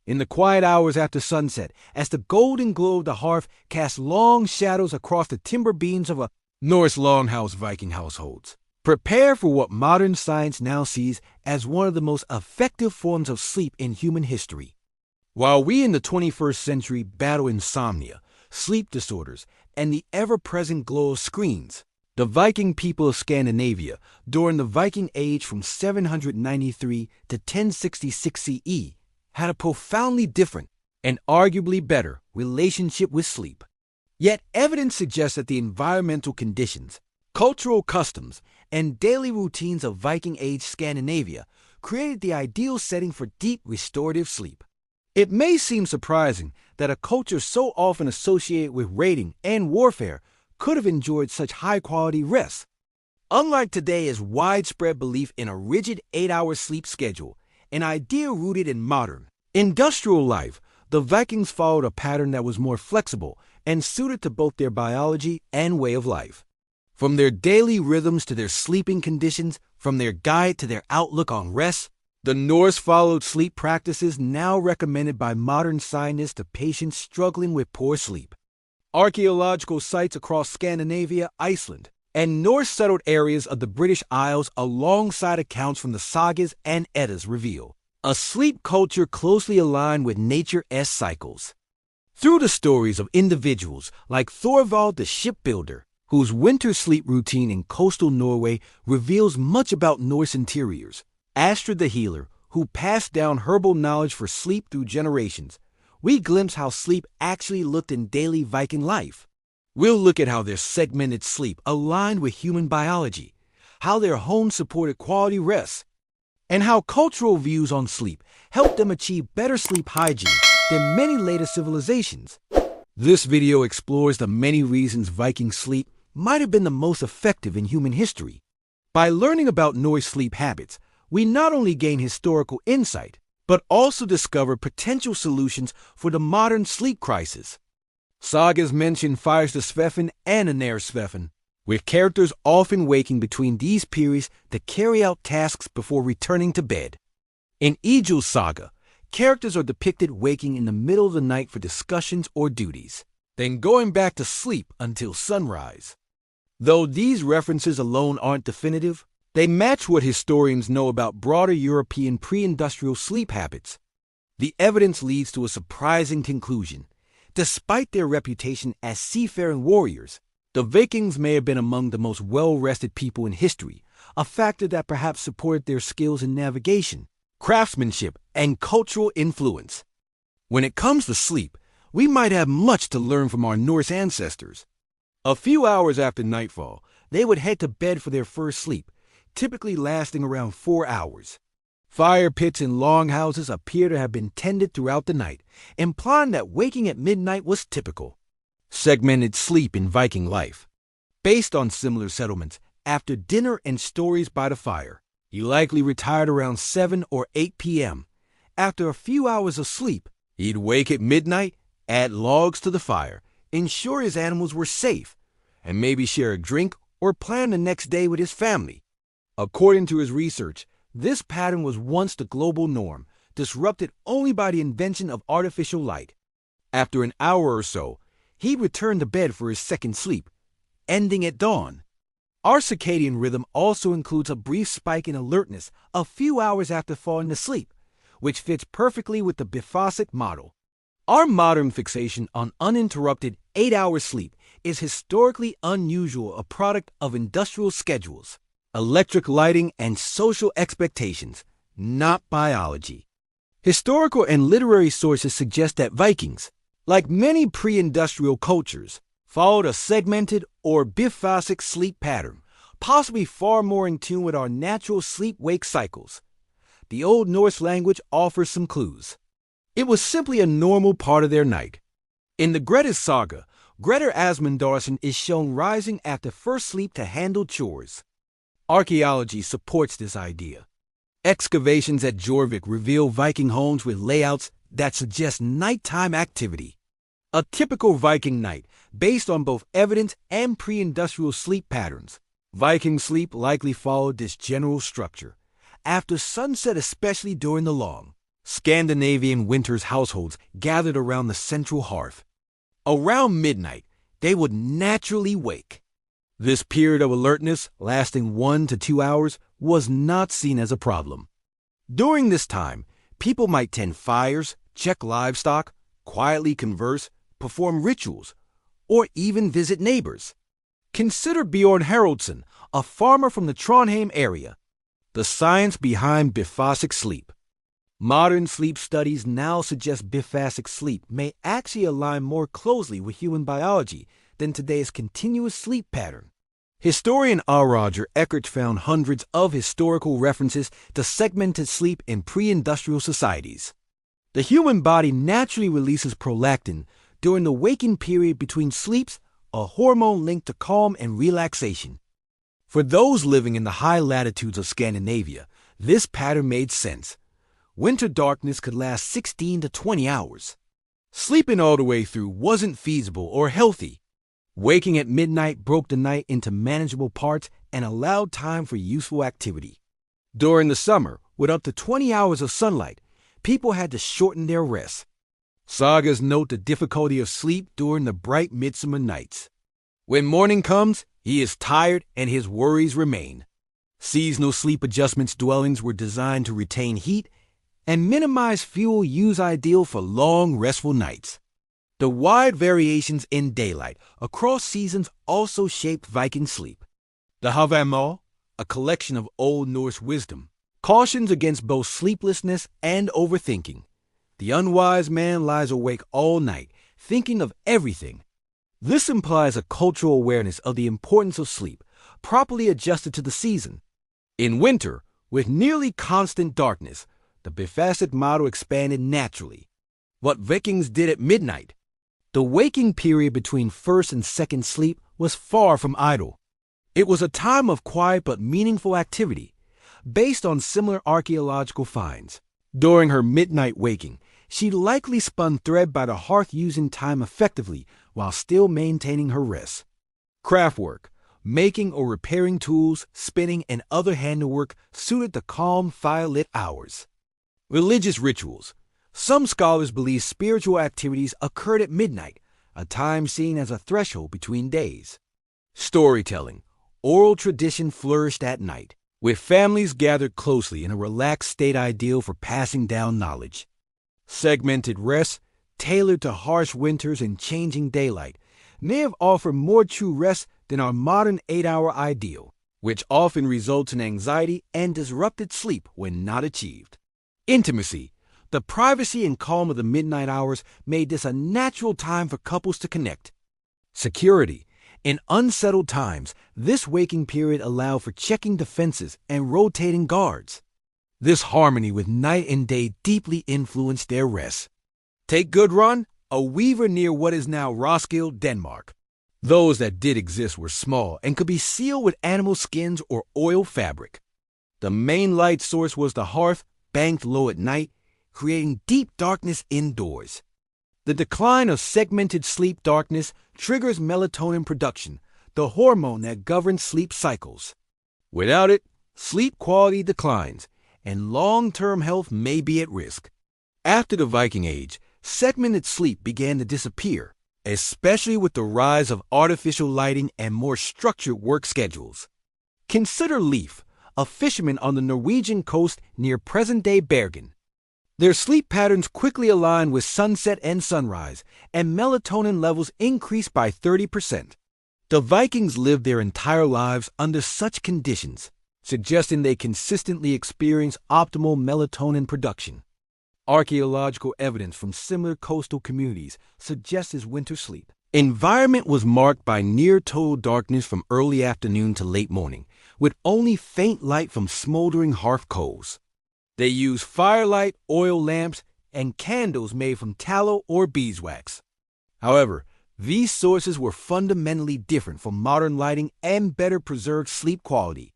In the quiet hours after sunset, as the golden glow of the hearth casts long shadows across the timber beams of a Norse longhouse Viking households, prepare for what modern science now sees as one of the most effective forms of sleep in human history. While we in the 21st century battle insomnia, sleep disorders, and the ever-present glow of screens, the Viking people of Scandinavia, during the Viking Age from 793 to 1066 CE, had a profoundly different and arguably better relationship with sleep. Yet evidence suggests that the environmental conditions, cultural customs, and daily routines of Viking Age Scandinavia created the ideal setting for deep restorative sleep. It may seem surprising that a culture so often associated with raiding and warfare could have enjoyed such high-quality rest. Unlike today's widespread belief in a rigid 8-hour sleep schedule, an idea rooted in modern, industrial life, the Vikings followed a pattern that was more flexible and suited to both their biology and way of life. From their daily rhythms to their sleeping conditions, from their diet to their outlook on rest, the Norse followed sleep practices now recommended by modern scientists to patients struggling with poor sleep. Archaeological sites across Scandinavia, Iceland, and Norse-settled areas of the British Isles alongside accounts from the sagas and Eddas reveal a sleep culture closely aligned with nature's cycles. Through the stories of individuals like Thorvald the shipbuilder, whose winter sleep routine in coastal Norway reveals much about Norse interiors, Astrid the healer, who passed down herbal knowledge for sleep through generations, we glimpse how sleep actually looked in daily Viking life. We'll look at how their segmented sleep aligned with human biology, how their homes supported quality rest, and how cultural views on sleep helped them achieve better sleep hygiene than many later civilizations. This video explores the many reasons Viking sleep might have been the most effective in human history. By learning about Norse sleep habits, we not only gain historical insight, but also discover potential solutions for the modern sleep crisis. Sagas mention Fyrstasvefen and Anarsvefen, with characters often waking between these periods to carry out tasks before returning to bed. In Egil's saga, characters are depicted waking in the middle of the night for discussions or duties, then going back to sleep until sunrise. Though these references alone aren't definitive, they match what historians know about broader European pre-industrial sleep habits. The evidence leads to a surprising conclusion. Despite their reputation as seafaring warriors, the Vikings may have been among the most well-rested people in history, a factor that perhaps supported their skills in navigation, craftsmanship, and cultural influence. When it comes to sleep, we might have much to learn from our Norse ancestors. A few hours after nightfall, they would head to bed for their first sleep, typically lasting around 4 hours. Fire pits in longhouses appear to have been tended throughout the night, implying that waking at midnight was typical. Segmented sleep in Viking life. Based on similar settlements, after dinner and stories by the fire, he likely retired around 7 or 8 p.m. After a few hours of sleep, he'd wake at midnight, add logs to the fire, ensure his animals were safe, and maybe share a drink or plan the next day with his family. According to his research, this pattern was once the global norm, disrupted only by the invention of artificial light. After an hour or so, he'd return to bed for his second sleep, ending at dawn. Our circadian rhythm also includes a brief spike in alertness a few hours after falling asleep, which fits perfectly with the biphasic model. Our modern fixation on uninterrupted 8-hour sleep is historically unusual, a product of industrial schedules, electric lighting, and social expectations, not biology. Historical and literary sources suggest that Vikings, like many pre-industrial cultures, followed a segmented or biphasic sleep pattern, possibly far more in tune with our natural sleep-wake cycles. The Old Norse language offers some clues. It was simply a normal part of their night. In the Grettis saga, Grettir Asmundarson is shown rising after first sleep to handle chores. Archaeology supports this idea. Excavations at Jorvik reveal Viking homes with layouts that suggest nighttime activity. A typical Viking night, based on both evidence and pre-industrial sleep patterns. Viking sleep likely followed this general structure. After sunset, especially during the long, Scandinavian winter's households gathered around the central hearth. Around midnight, they would naturally wake. This period of alertness, lasting 1 to 2 hours, was not seen as a problem. During this time, people might tend fires, check livestock, quietly converse, perform rituals, or even visit neighbors. Consider Bjorn Haraldsson, a farmer from the Trondheim area. The science behind biphasic sleep. Modern sleep studies now suggest biphasic sleep may actually align more closely with human biology than today's continuous sleep pattern. Historian R. Roger Eckert found hundreds of historical references to segmented sleep in pre-industrial societies. The human body naturally releases prolactin during the waking period between sleeps, a hormone linked to calm and relaxation. For those living in the high latitudes of Scandinavia, this pattern made sense. Winter darkness could last 16 to 20 hours. Sleeping all the way through wasn't feasible or healthy. Waking at midnight broke the night into manageable parts and allowed time for useful activity. During the summer, with up to 20 hours of sunlight, people had to shorten their rest. Sagas note the difficulty of sleep during the bright midsummer nights. When morning comes, he is tired and his worries remain. Seasonal sleep adjustments dwellings were designed to retain heat and minimize fuel use, ideal for long, restful nights. The wide variations in daylight across seasons also shaped Viking sleep. The Havamal, a collection of Old Norse wisdom, cautions against both sleeplessness and overthinking. The unwise man lies awake all night, thinking of everything. This implies a cultural awareness of the importance of sleep, properly adjusted to the season. In winter, with nearly constant darkness, the biphasic model expanded naturally. What Vikings did at midnight. The waking period between first and second sleep was far from idle. It was a time of quiet but meaningful activity, based on similar archaeological finds. During her midnight waking, she likely spun thread by the hearth, using time effectively while still maintaining her rest. Craftwork, making or repairing tools, spinning, and other handiwork suited the calm, fire-lit hours. Religious rituals. Some scholars believe spiritual activities occurred at midnight, a time seen as a threshold between days. Storytelling. Oral tradition flourished at night, with families gathered closely in a relaxed state ideal for passing down knowledge. Segmented rest, tailored to harsh winters and changing daylight, may have offered more true rest than our modern 8-hour ideal, which often results in anxiety and disrupted sleep when not achieved. Intimacy. The privacy and calm of the midnight hours made this a natural time for couples to connect. Security. In unsettled times, this waking period allowed for checking defenses and rotating guards. This harmony with night and day deeply influenced their rest. Take Gudrun, a weaver near what is now Roskilde, Denmark. Those that did exist were small and could be sealed with animal skins or oil fabric. The main light source was the hearth, banked low at night, creating deep darkness indoors. The decline of segmented sleep darkness triggers melatonin production, the hormone that governs sleep cycles. Without it, sleep quality declines, and long-term health may be at risk. After the Viking Age, segmented sleep began to disappear, especially with the rise of artificial lighting and more structured work schedules. Consider Leif, a fisherman on the Norwegian coast near present-day Bergen. Their sleep patterns quickly aligned with sunset and sunrise, and melatonin levels increased by 30%. The Vikings lived their entire lives under such conditions, suggesting they consistently experienced optimal melatonin production. Archaeological evidence from similar coastal communities suggests his winter sleep. Environment was marked by near total darkness from early afternoon to late morning, with only faint light from smoldering hearth coals. They used firelight, oil lamps, and candles made from tallow or beeswax. However, these sources were fundamentally different from modern lighting and better preserved sleep quality.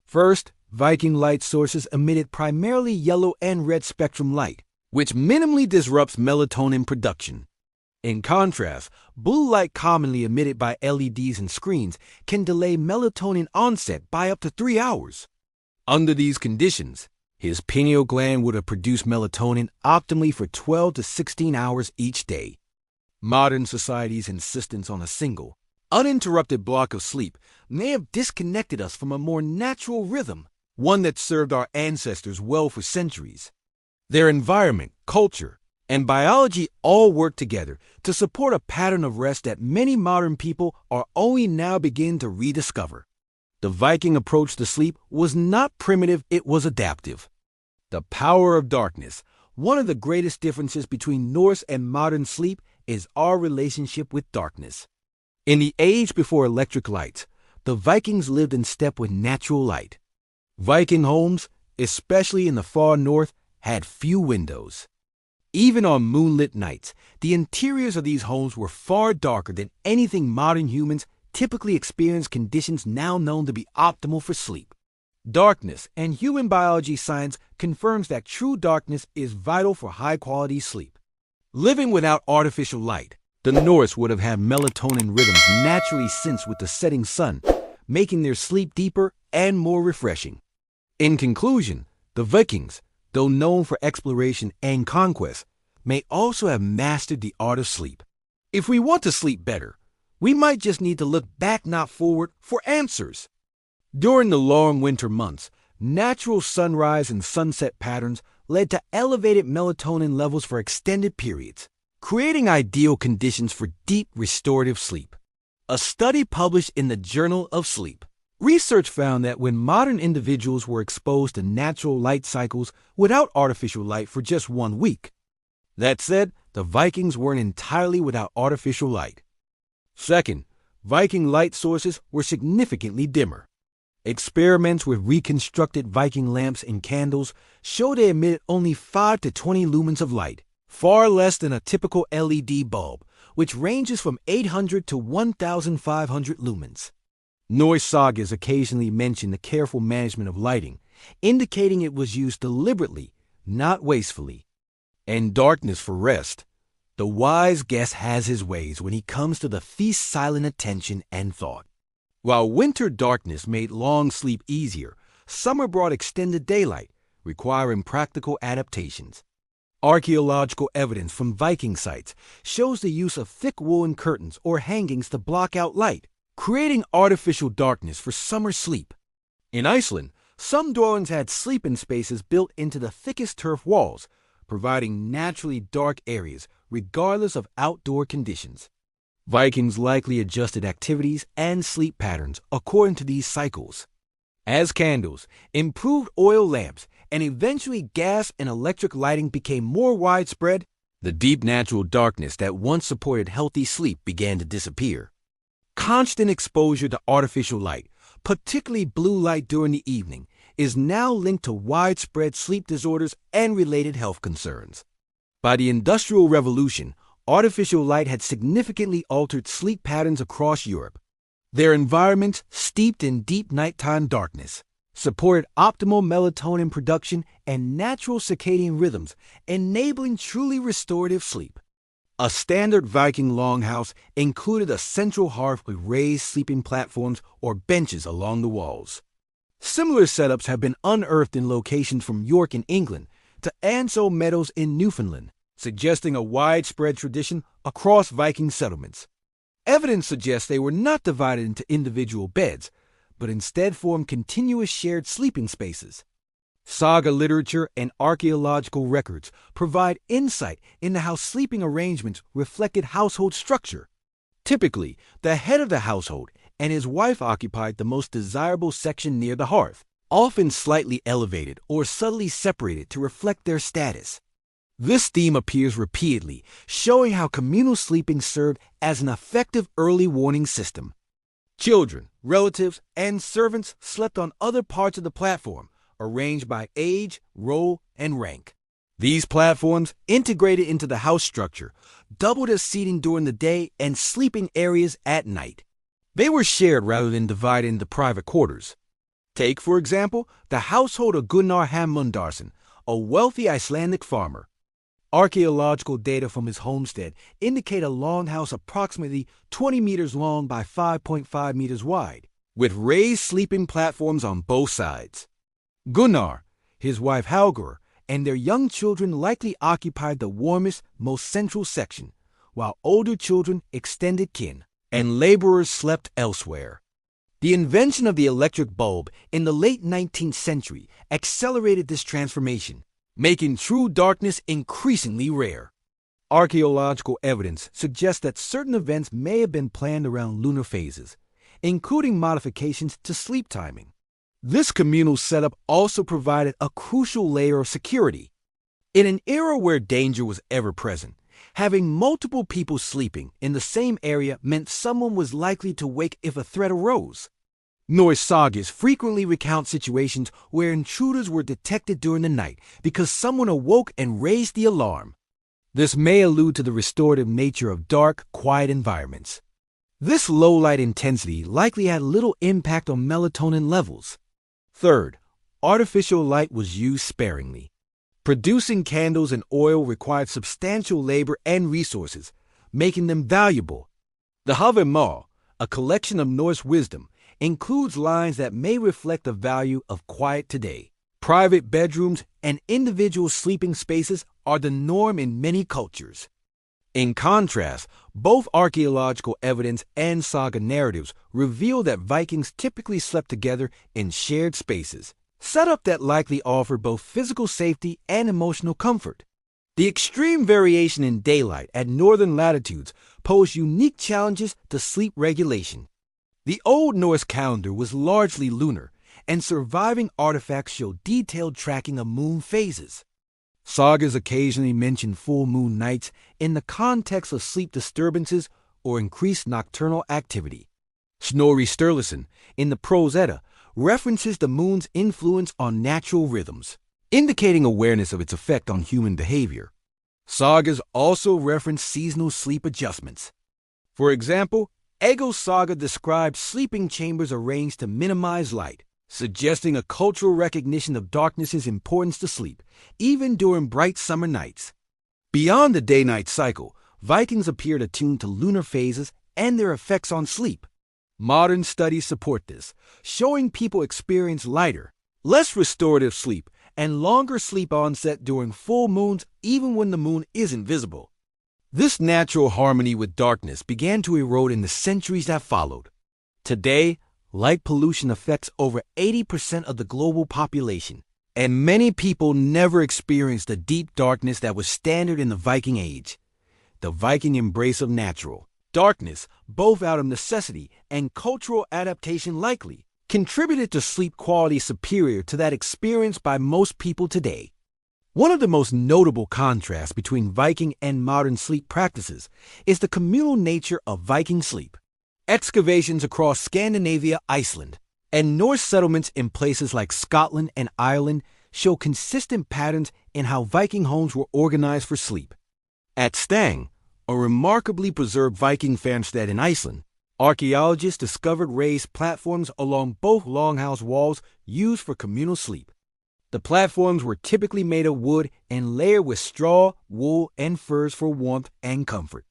First, Viking light sources emitted primarily yellow and red spectrum light, which minimally disrupts melatonin production. In contrast, blue light, commonly emitted by LEDs and screens, can delay melatonin onset by up to 3 hours. Under these conditions, His pineal gland would have produced melatonin optimally for 12 to 16 hours each day. Modern society's insistence on a single, uninterrupted block of sleep may have disconnected us from a more natural rhythm, one that served our ancestors well for centuries. Their environment, culture, and biology all work together to support a pattern of rest that many modern people are only now beginning to rediscover. The Viking approach to sleep was not primitive, it was adaptive. The power of darkness. One of the greatest differences between Norse and modern sleep is our relationship with darkness. In the age before electric lights, the Vikings lived in step with natural light. Viking homes, especially in the far north, had few windows. Even on moonlit nights, the interiors of these homes were far darker than anything modern humans typically experience conditions now known to be optimal for sleep. Darkness and human biology science confirms that true darkness is vital for high-quality sleep. Living without artificial light, the Norse would have had melatonin rhythms naturally synced with the setting sun, making their sleep deeper and more refreshing. In conclusion, the Vikings, though known for exploration and conquest, may also have mastered the art of sleep. If we want to sleep better, we might just need to look back, not forward, for answers. During the long winter months, natural sunrise and sunset patterns led to elevated melatonin levels for extended periods, creating ideal conditions for deep restorative sleep. A study published in the Journal of Sleep. Research found that when modern individuals were exposed to natural light cycles without artificial light for just 1 week. That said, the Vikings weren't entirely without artificial light. Second, Viking light sources were significantly dimmer. Experiments with reconstructed Viking lamps and candles show they emitted only 5 to 20 lumens of light, far less than a typical LED bulb, which ranges from 800 to 1,500 lumens. Norse sagas occasionally mention the careful management of lighting, indicating it was used deliberately, not wastefully. And darkness for rest. The wise guest has his ways when he comes to the feast's silent attention and thought. While winter darkness made long sleep easier, summer brought extended daylight, requiring practical adaptations. Archaeological evidence from Viking sites shows the use of thick woolen curtains or hangings to block out light, creating artificial darkness for summer sleep. In Iceland, some dwellings had sleeping spaces built into the thickest turf walls, providing naturally dark areas regardless of outdoor conditions. Vikings likely adjusted activities and sleep patterns according to these cycles. As candles, improved oil lamps, and eventually gas and electric lighting became more widespread, the deep natural darkness that once supported healthy sleep began to disappear. Constant exposure to artificial light, particularly blue light during the evening, is now linked to widespread sleep disorders and related health concerns. By the Industrial Revolution, artificial light had significantly altered sleep patterns across Europe. Their environments, steeped in deep nighttime darkness, supported optimal melatonin production and natural circadian rhythms, enabling truly restorative sleep. A standard Viking longhouse included a central hearth with raised sleeping platforms or benches along the walls. Similar setups have been unearthed in locations from York in England to Ansel Meadows in Newfoundland, suggesting a widespread tradition across Viking settlements. Evidence suggests they were not divided into individual beds, but instead formed continuous shared sleeping spaces. Saga literature and archaeological records provide insight into how sleeping arrangements reflected household structure. Typically, the head of the household and his wife occupied the most desirable section near the hearth, often slightly elevated or subtly separated to reflect their status. This theme appears repeatedly, showing how communal sleeping served as an effective early warning system. Children, relatives, and servants slept on other parts of the platform, arranged by age, role, and rank. These platforms, integrated into the house structure, doubled as seating during the day and sleeping areas at night. They were shared rather than divided into private quarters. Take, for example, the household of Gunnar Hammundarson, a wealthy Icelandic farmer. Archaeological data from his homestead indicate a longhouse approximately 20 meters long by 5.5 meters wide, with raised sleeping platforms on both sides. Gunnar, his wife Halgur, and their young children likely occupied the warmest, most central section, while older children, extended kin, and laborers slept elsewhere. The invention of the electric bulb in the late 19th century accelerated this transformation, making true darkness increasingly rare. Archaeological evidence suggests that certain events may have been planned around lunar phases, including modifications to sleep timing. This communal setup also provided a crucial layer of security. In an era where danger was ever present, having multiple people sleeping in the same area meant someone was likely to wake if a threat arose. Norse sagas frequently recount situations where intruders were detected during the night because someone awoke and raised the alarm. This may allude to the restorative nature of dark, quiet environments. This low light intensity likely had little impact on melatonin levels. Third, artificial light was used sparingly. Producing candles and oil required substantial labor and resources, making them valuable. The Havamal, a collection of Norse wisdom, includes lines that may reflect the value of quiet today. Private bedrooms and individual sleeping spaces are the norm in many cultures. In contrast, both archaeological evidence and saga narratives reveal that Vikings typically slept together in shared spaces, setup that likely offered both physical safety and emotional comfort. The extreme variation in daylight at northern latitudes posed unique challenges to sleep regulation. The Old Norse calendar was largely lunar, and surviving artifacts show detailed tracking of moon phases. Sagas occasionally mention full moon nights in the context of sleep disturbances or increased nocturnal activity. Snorri Sturluson, in the Prose Edda, references the moon's influence on natural rhythms, indicating awareness of its effect on human behavior. Sagas also reference seasonal sleep adjustments. For example, Egil's saga describes sleeping chambers arranged to minimize light, suggesting a cultural recognition of darkness's importance to sleep, even during bright summer nights. Beyond the day-night cycle, Vikings appeared attuned to lunar phases and their effects on sleep. Modern studies support this, showing people experience lighter, less restorative sleep and longer sleep onset during full moons even when the moon isn't visible. This natural harmony with darkness began to erode in the centuries that followed. Today, light pollution affects over 80% of the global population, and many people never experienced the deep darkness that was standard in the Viking Age. The Viking embrace of natural darkness, both out of necessity and cultural adaptation likely, contributed to sleep quality superior to that experienced by most people today. One of the most notable contrasts between Viking and modern sleep practices is the communal nature of Viking sleep. Excavations across Scandinavia, Iceland, and Norse settlements in places like Scotland and Ireland show consistent patterns in how Viking homes were organized for sleep. At Stang, a remarkably preserved Viking farmstead in Iceland, archaeologists discovered raised platforms along both longhouse walls used for communal sleep. The platforms were typically made of wood and layered with straw, wool, and furs for warmth and comfort.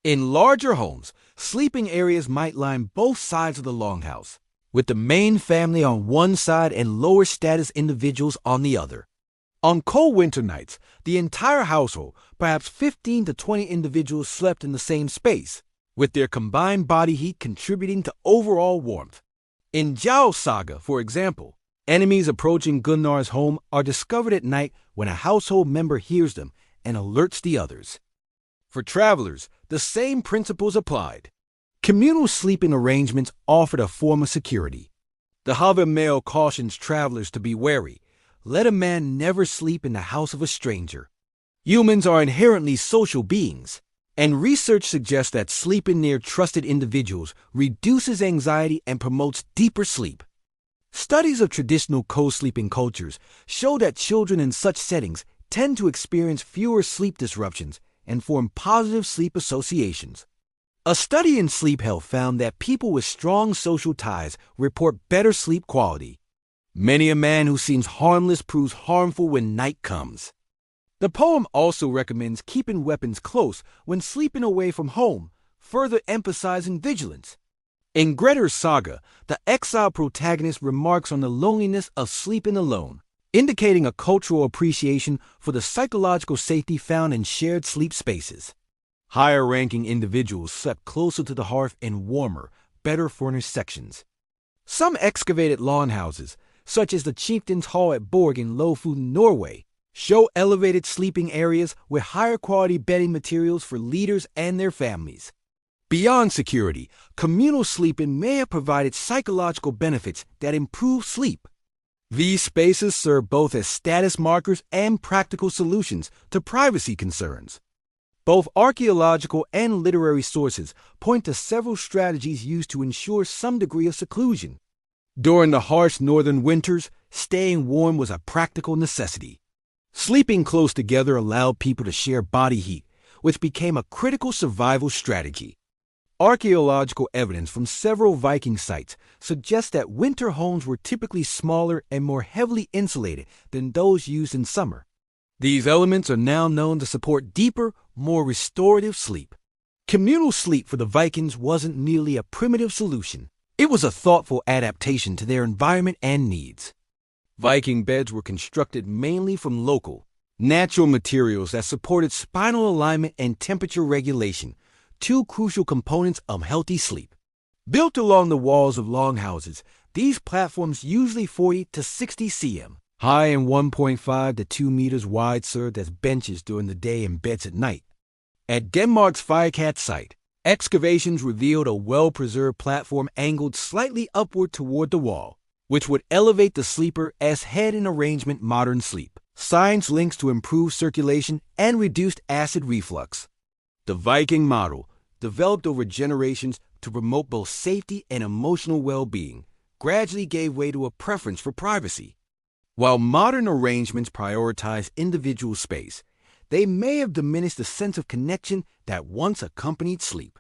In larger homes, sleeping areas might line both sides of the longhouse, with the main family on one side and lower status individuals on the other. On cold winter nights, the entire household, perhaps 15 to 20 individuals, slept in the same space, with their combined body heat contributing to overall warmth. In Jarl's saga, for example, enemies approaching Gunnar's home are discovered at night when a household member hears them and alerts the others. For travelers, the same principles applied. Communal sleeping arrangements offered a form of security. The Havamal cautions travelers to be wary. Let a man never sleep in the house of a stranger. Humans are inherently social beings, and research suggests that sleeping near trusted individuals reduces anxiety and promotes deeper sleep. Studies of traditional co-sleeping cultures show that children in such settings tend to experience fewer sleep disruptions and form positive sleep associations. A study in sleep health found that people with strong social ties report better sleep quality. Many a man who seems harmless proves harmful when night comes. The poem also recommends keeping weapons close when sleeping away from home, further emphasizing vigilance. In Grettir's saga, the exiled protagonist remarks on the loneliness of sleeping alone, indicating a cultural appreciation for the psychological safety found in shared sleep spaces. Higher-ranking individuals slept closer to the hearth in warmer, better-furnished sections. Some excavated lawn houses, such as the Chieftain's Hall at Borg in Lofoten, Norway, show elevated sleeping areas with higher-quality bedding materials for leaders and their families. Beyond security, communal sleeping may have provided psychological benefits that improve sleep. These spaces serve both as status markers and practical solutions to privacy concerns. Both archaeological and literary sources point to several strategies used to ensure some degree of seclusion. During the harsh northern winters, staying warm was a practical necessity. Sleeping close together allowed people to share body heat, which became a critical survival strategy. Archaeological evidence from several Viking sites suggests that winter homes were typically smaller and more heavily insulated than those used in summer. These elements are now known to support deeper, more restorative sleep. Communal sleep for the Vikings wasn't merely a primitive solution. It was a thoughtful adaptation to their environment and needs. Viking beds were constructed mainly from local, natural materials that supported spinal alignment and temperature regulation, two crucial components of healthy sleep. Built along the walls of longhouses, these platforms, usually 40 to 60 cm high and 1.5 to 2 meters wide, served as benches during the day and beds at night. At Denmark's Firecat site, excavations revealed a well-preserved platform angled slightly upward toward the wall, which would elevate the sleeper as head in arrangement modern sleep. Science links to improved circulation and reduced acid reflux. The Viking model, developed over generations to promote both safety and emotional well-being, gradually gave way to a preference for privacy. While modern arrangements prioritize individual space, they may have diminished the sense of connection that once accompanied sleep.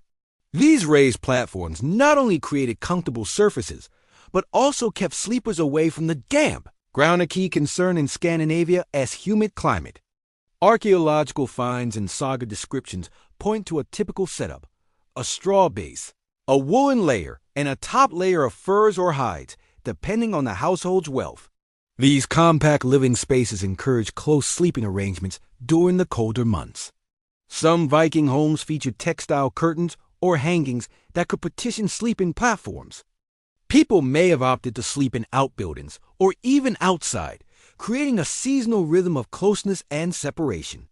These raised platforms not only created comfortable surfaces, but also kept sleepers away from the damp, ground a key concern in Scandinavia as humid climate. Archaeological finds and saga descriptions point to a typical setup: a straw base, a woolen layer, and a top layer of furs or hides, depending on the household's wealth. These compact living spaces encourage close sleeping arrangements during the colder months. Some Viking homes featured textile curtains or hangings that could partition sleeping platforms. People may have opted to sleep in outbuildings or even outside, creating a seasonal rhythm of closeness and separation.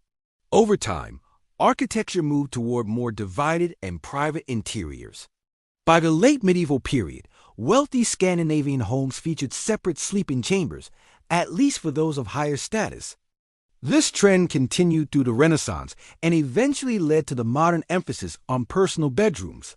Over time, architecture moved toward more divided and private interiors. By the late medieval period, wealthy Scandinavian homes featured separate sleeping chambers, at least for those of higher status. This trend continued through the Renaissance and eventually led to the modern emphasis on personal bedrooms.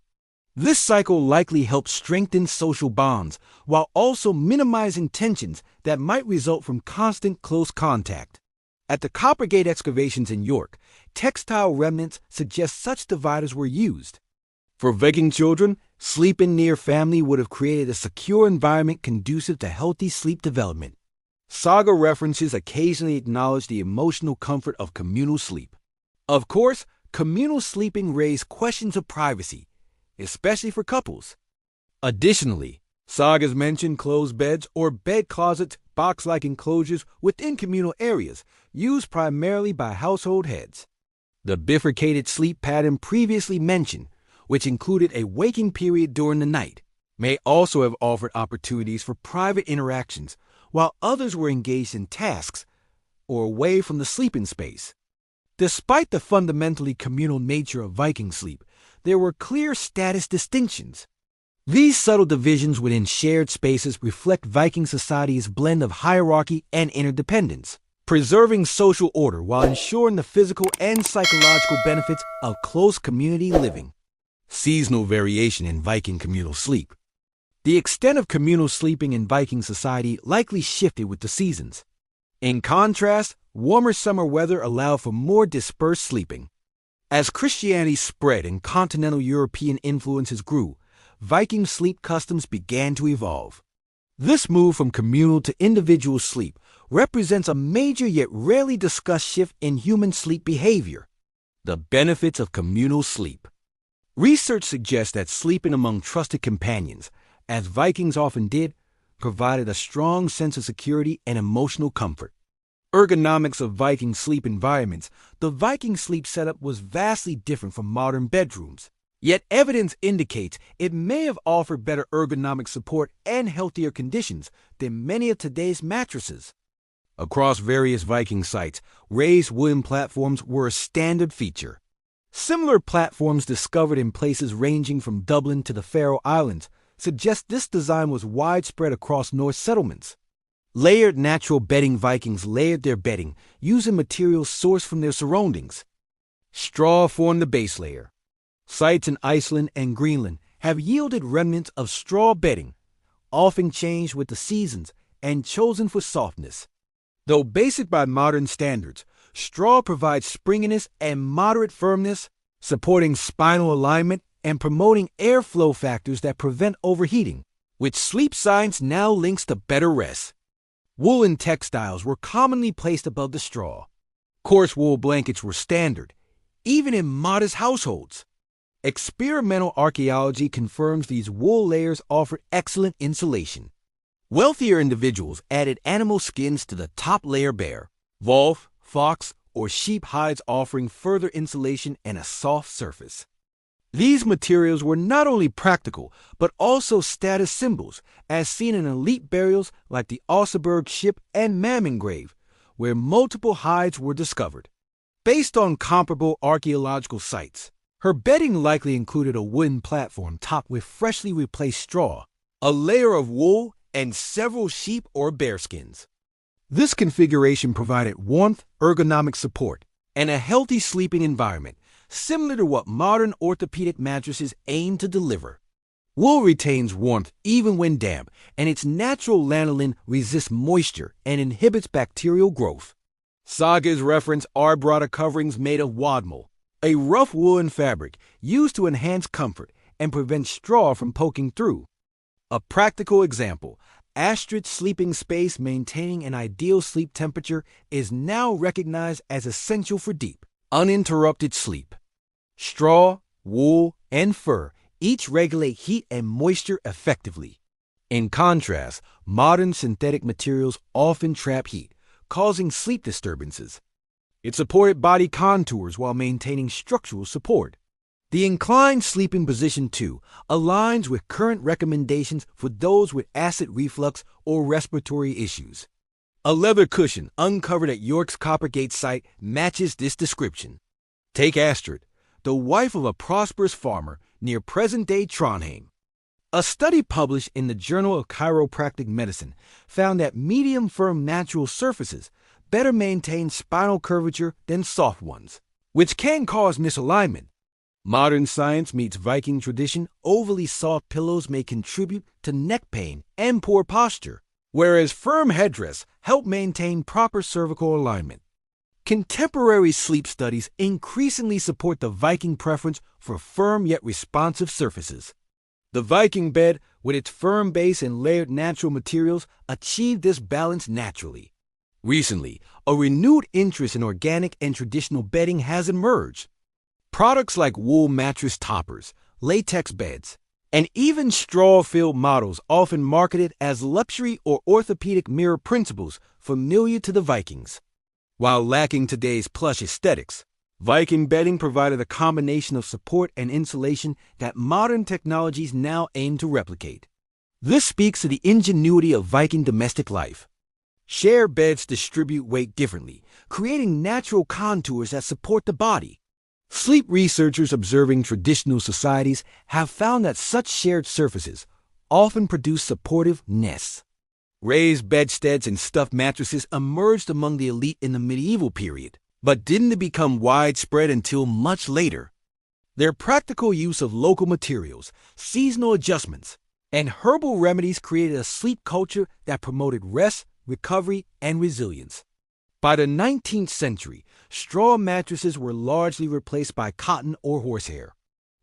This cycle likely helped strengthen social bonds while also minimizing tensions that might result from constant close contact. At the Coppergate excavations in York, textile remnants suggest such dividers were used. For Viking children, sleeping near family would have created a secure environment conducive to healthy sleep development. Saga references occasionally acknowledge the emotional comfort of communal sleep. Of course, communal sleeping raised questions of privacy, especially for couples. Additionally, sagas mention closed beds or bed closets, box-like enclosures within communal areas, used primarily by household heads. The bifurcated sleep pattern previously mentioned, which included a waking period during the night, may also have offered opportunities for private interactions, while others were engaged in tasks or away from the sleeping space. Despite the fundamentally communal nature of Viking sleep, there were clear status distinctions. These subtle divisions within shared spaces reflect Viking society's blend of hierarchy and interdependence, preserving social order while ensuring the physical and psychological benefits of close community living. Seasonal variation in Viking communal sleep. The extent of communal sleeping in Viking society likely shifted with the seasons. In contrast, warmer summer weather allowed for more dispersed sleeping. As Christianity spread and continental European influences grew, Viking sleep customs began to evolve. This move from communal to individual sleep represents a major yet rarely discussed shift in human sleep behavior. The benefits of communal sleep. Research suggests that sleeping among trusted companions, as Vikings often did, provided a strong sense of security and emotional comfort. Ergonomics of Viking sleep environments. The Viking sleep setup was vastly different from modern bedrooms. Yet evidence indicates it may have offered better ergonomic support and healthier conditions than many of today's mattresses. Across various Viking sites, raised wooden platforms were a standard feature. Similar platforms discovered in places ranging from Dublin to the Faroe Islands suggest this design was widespread across Norse settlements. Layered natural bedding. Vikings layered their bedding using materials sourced from their surroundings. Straw formed the base layer. Sites in Iceland and Greenland have yielded remnants of straw bedding, often changed with the seasons and chosen for softness. Though basic by modern standards, straw provides springiness and moderate firmness, supporting spinal alignment and promoting airflow factors that prevent overheating, which sleep science now links to better rest. Woolen textiles were commonly placed above the straw. Coarse wool blankets were standard, even in modest households. Experimental archaeology confirms these wool layers offer excellent insulation. Wealthier individuals added animal skins to the top layer: bear, wolf, fox, or sheep hides, offering further insulation and a soft surface. These materials were not only practical, but also status symbols, as seen in elite burials like the Oseberg ship and Mammon grave, where multiple hides were discovered. Based on comparable archaeological sites, her bedding likely included a wooden platform topped with freshly replaced straw, a layer of wool, and several sheep or bear skins. This configuration provided warmth, ergonomic support, and a healthy sleeping environment, similar to what modern orthopedic mattresses aim to deliver. Wool retains warmth even when damp, and its natural lanolin resists moisture and inhibits bacterial growth. Sagas reference arbrata coverings made of wadmal, a rough woolen fabric used to enhance comfort and prevent straw from poking through. A practical example, Astrid's sleeping space maintaining an ideal sleep temperature is now recognized as essential for deep, uninterrupted sleep. Straw, wool, and fur each regulate heat and moisture effectively. In contrast, modern synthetic materials often trap heat, causing sleep disturbances. It supported body contours while maintaining structural support. The inclined sleeping position, too, aligns with current recommendations for those with acid reflux or respiratory issues. A leather cushion uncovered at York's Coppergate site matches this description. Take Astrid, the wife of a prosperous farmer near present-day Trondheim. A study published in the Journal of Chiropractic Medicine found that medium-firm natural surfaces better maintain spinal curvature than soft ones, which can cause misalignment. Modern science meets Viking tradition. Overly soft pillows may contribute to neck pain and poor posture, whereas firm headdress help maintain proper cervical alignment. Contemporary sleep studies increasingly support the Viking preference for firm yet responsive surfaces. The Viking bed, with its firm base and layered natural materials, achieved this balance naturally. Recently, a renewed interest in organic and traditional bedding has emerged. Products like wool mattress toppers, latex beds, and even straw-filled models, often marketed as luxury or orthopedic, mirror principles familiar to the Vikings. While lacking today's plush aesthetics, Viking bedding provided a combination of support and insulation that modern technologies now aim to replicate. This speaks to the ingenuity of Viking domestic life. Shared beds distribute weight differently, creating natural contours that support the body. Sleep researchers observing traditional societies have found that such shared surfaces often produce supportive nests. Raised bedsteads and stuffed mattresses emerged among the elite in the medieval period, but didn't become widespread until much later. Their practical use of local materials, seasonal adjustments, and herbal remedies created a sleep culture that promoted rest, recovery, and resilience. By the 19th century, straw mattresses were largely replaced by cotton or horsehair.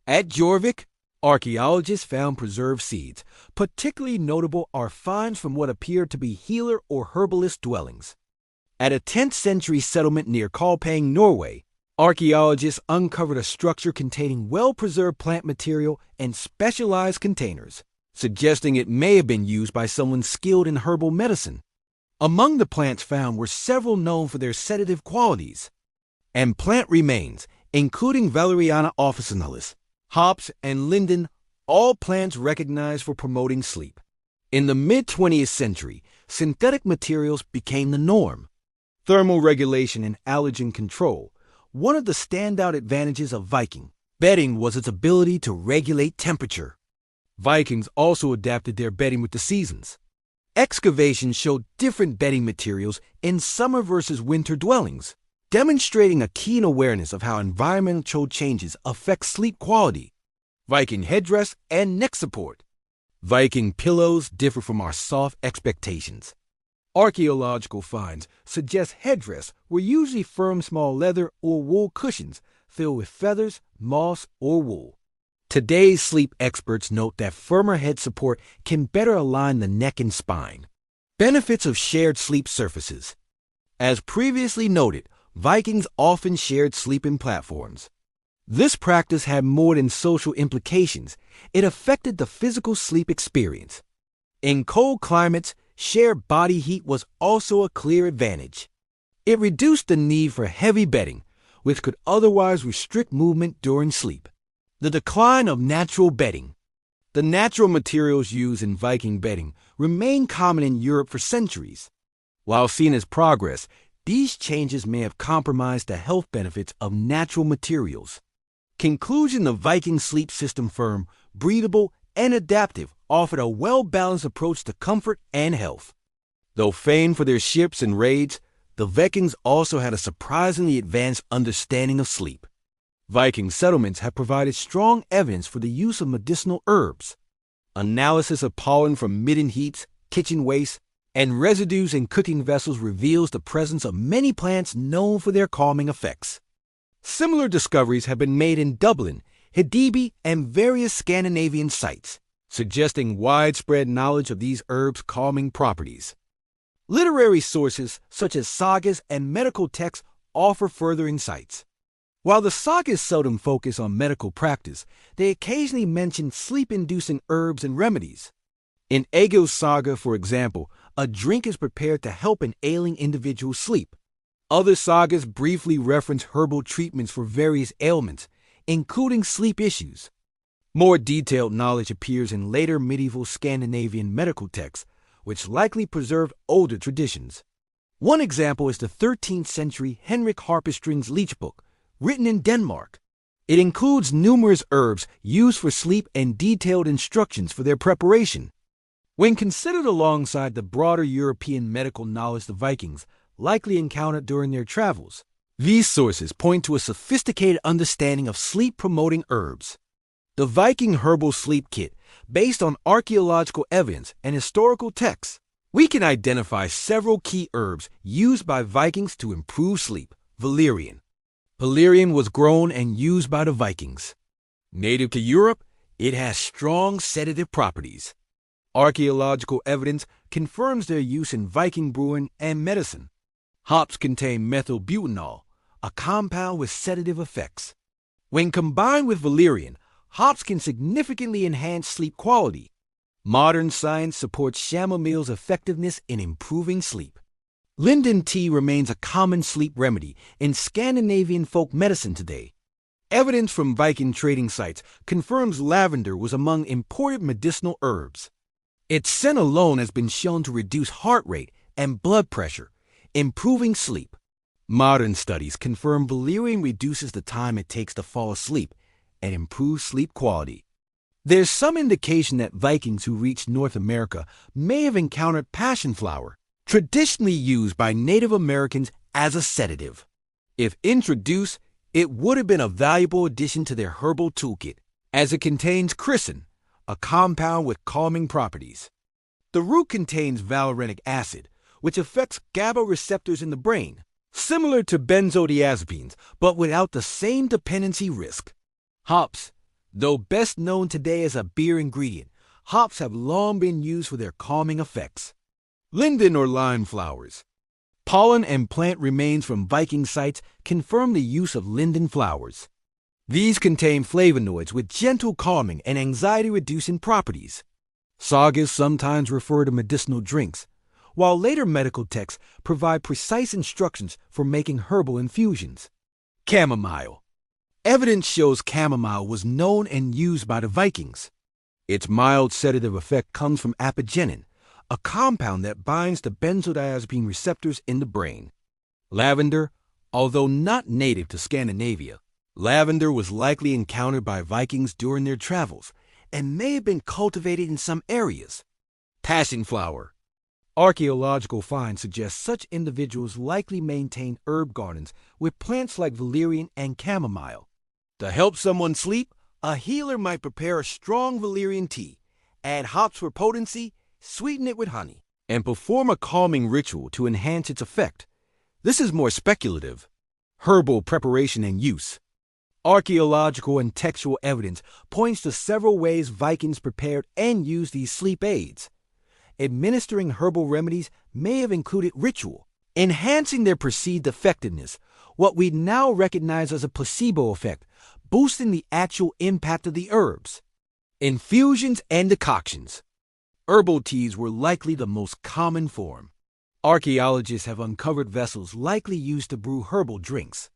At Jorvik, archaeologists found preserved seeds. Particularly notable are finds from what appeared to be healer or herbalist dwellings. At a 10th century settlement near Kolpang, Norway, archaeologists uncovered a structure containing well-preserved plant material and specialized containers. suggesting it may have been used by someone skilled in herbal medicine. Among the plants found were several known for their sedative qualities, and plant remains, including Valeriana officinalis, hops, and linden, all plants recognized for promoting sleep. In the mid-20th century, synthetic materials became the norm. Thermal regulation and allergen control. One of the standout advantages of Viking bedding was its ability to regulate temperature. Vikings also adapted their bedding with the seasons. Excavations showed different bedding materials in summer versus winter dwellings, demonstrating a keen awareness of how environmental changes affect sleep quality. Viking headdress and neck support. Viking pillows differ from our soft expectations. Archaeological finds suggest headdress were usually firm small leather or wool cushions filled with feathers, moss, or wool. Today's sleep experts note that firmer head support can better align the neck and spine. Benefits of shared sleep surfaces. As previously noted, Vikings often shared sleeping platforms. This practice had more than social implications. It affected the physical sleep experience. In cold climates, shared body heat was also a clear advantage. It reduced the need for heavy bedding, which could otherwise restrict movement during sleep. The decline of natural bedding. The natural materials used in Viking bedding remained common in Europe for centuries. While seen as progress, these changes may have compromised the health benefits of natural materials. Conclusion: the Viking sleep system, firm, breathable, and adaptive, offered a well-balanced approach to comfort and health. Though famed for their ships and raids, the Vikings also had a surprisingly advanced understanding of sleep. Viking settlements have provided strong evidence for the use of medicinal herbs. Analysis of pollen from midden heaps, kitchen waste, and residues in cooking vessels reveals the presence of many plants known for their calming effects. Similar discoveries have been made in Dublin, Hidibi, and various Scandinavian sites, suggesting widespread knowledge of these herbs' calming properties. Literary sources such as sagas and medical texts offer further insights. While the sagas seldom focus on medical practice, they occasionally mention sleep-inducing herbs and remedies. In Egil's saga, for example, a drink is prepared to help an ailing individual sleep. Other sagas briefly reference herbal treatments for various ailments, including sleep issues. More detailed knowledge appears in later medieval Scandinavian medical texts, which likely preserved older traditions. One example is the 13th century Henrik Harpestring's Leech Book, written in Denmark. It includes numerous herbs used for sleep and detailed instructions for their preparation. When considered alongside the broader European medical knowledge the Vikings likely encountered during their travels, these sources point to a sophisticated understanding of sleep-promoting herbs. The Viking Herbal Sleep Kit, based on archaeological evidence and historical texts, we can identify several key herbs used by Vikings to improve sleep. Valerian. Valerian was grown and used by the Vikings. Native to Europe, it has strong sedative properties. Archaeological evidence confirms their use in Viking brewing and medicine. Hops contain methylbutanol, a compound with sedative effects. When combined with valerian, hops can significantly enhance sleep quality. Modern science supports chamomile's effectiveness in improving sleep. Linden tea remains a common sleep remedy in Scandinavian folk medicine today. Evidence from Viking trading sites confirms lavender was among imported medicinal herbs. Its scent alone has been shown to reduce heart rate and blood pressure, improving sleep. Modern studies confirm valerian reduces the time it takes to fall asleep and improves sleep quality. There's some indication that Vikings who reached North America may have encountered passion flower, traditionally used by Native Americans as a sedative. If introduced, it would have been a valuable addition to their herbal toolkit, as it contains chrysin, a compound with calming properties. The root contains valerianic acid, which affects GABA receptors in the brain, similar to benzodiazepines, but without the same dependency risk. Hops. Though best known today as a beer ingredient, hops have long been used for their calming effects. Linden or lime flowers. Pollen and plant remains from Viking sites confirm the use of linden flowers. These contain flavonoids with gentle calming and anxiety-reducing properties. Sagas sometimes refer to medicinal drinks, while later medical texts provide precise instructions for making herbal infusions. Chamomile. Evidence shows chamomile was known and used by the Vikings. Its mild sedative effect comes from apigenin, a compound that binds to benzodiazepine receptors in the brain. Lavender. Although not native to Scandinavia, lavender was likely encountered by Vikings during their travels and may have been cultivated in some areas. Passion flower. Archaeological finds suggest such individuals likely maintained herb gardens with plants like valerian and chamomile. To help someone sleep, a healer might prepare a strong valerian tea, add hops for potency, sweeten it with honey, and perform a calming ritual to enhance its effect. This is more speculative. Herbal preparation and use. Archaeological and textual evidence points to several ways Vikings prepared and used these sleep aids. Administering herbal remedies may have included ritual, enhancing their perceived effectiveness, what we now recognize as a placebo effect, boosting the actual impact of the herbs. Infusions and decoctions. Herbal teas were likely the most common form. Archaeologists have uncovered vessels likely used to brew herbal drinks.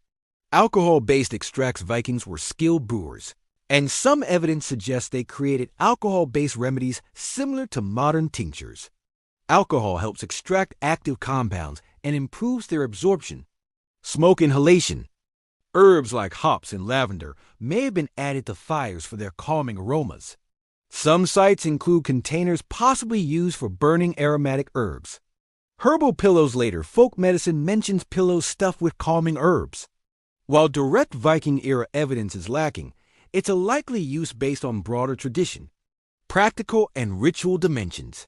Alcohol-based extracts Vikings were skilled brewers, and some evidence suggests they created alcohol-based remedies similar to modern tinctures. Alcohol helps extract active compounds and improves their absorption. Smoke inhalation. Herbs like hops and lavender may have been added to fires for their calming aromas. Some sites include containers possibly used for burning aromatic herbs. Herbal pillows. Later, folk medicine mentions pillows stuffed with calming herbs. While direct Viking-era evidence is lacking, it's a likely use based on broader tradition. Practical and ritual dimensions.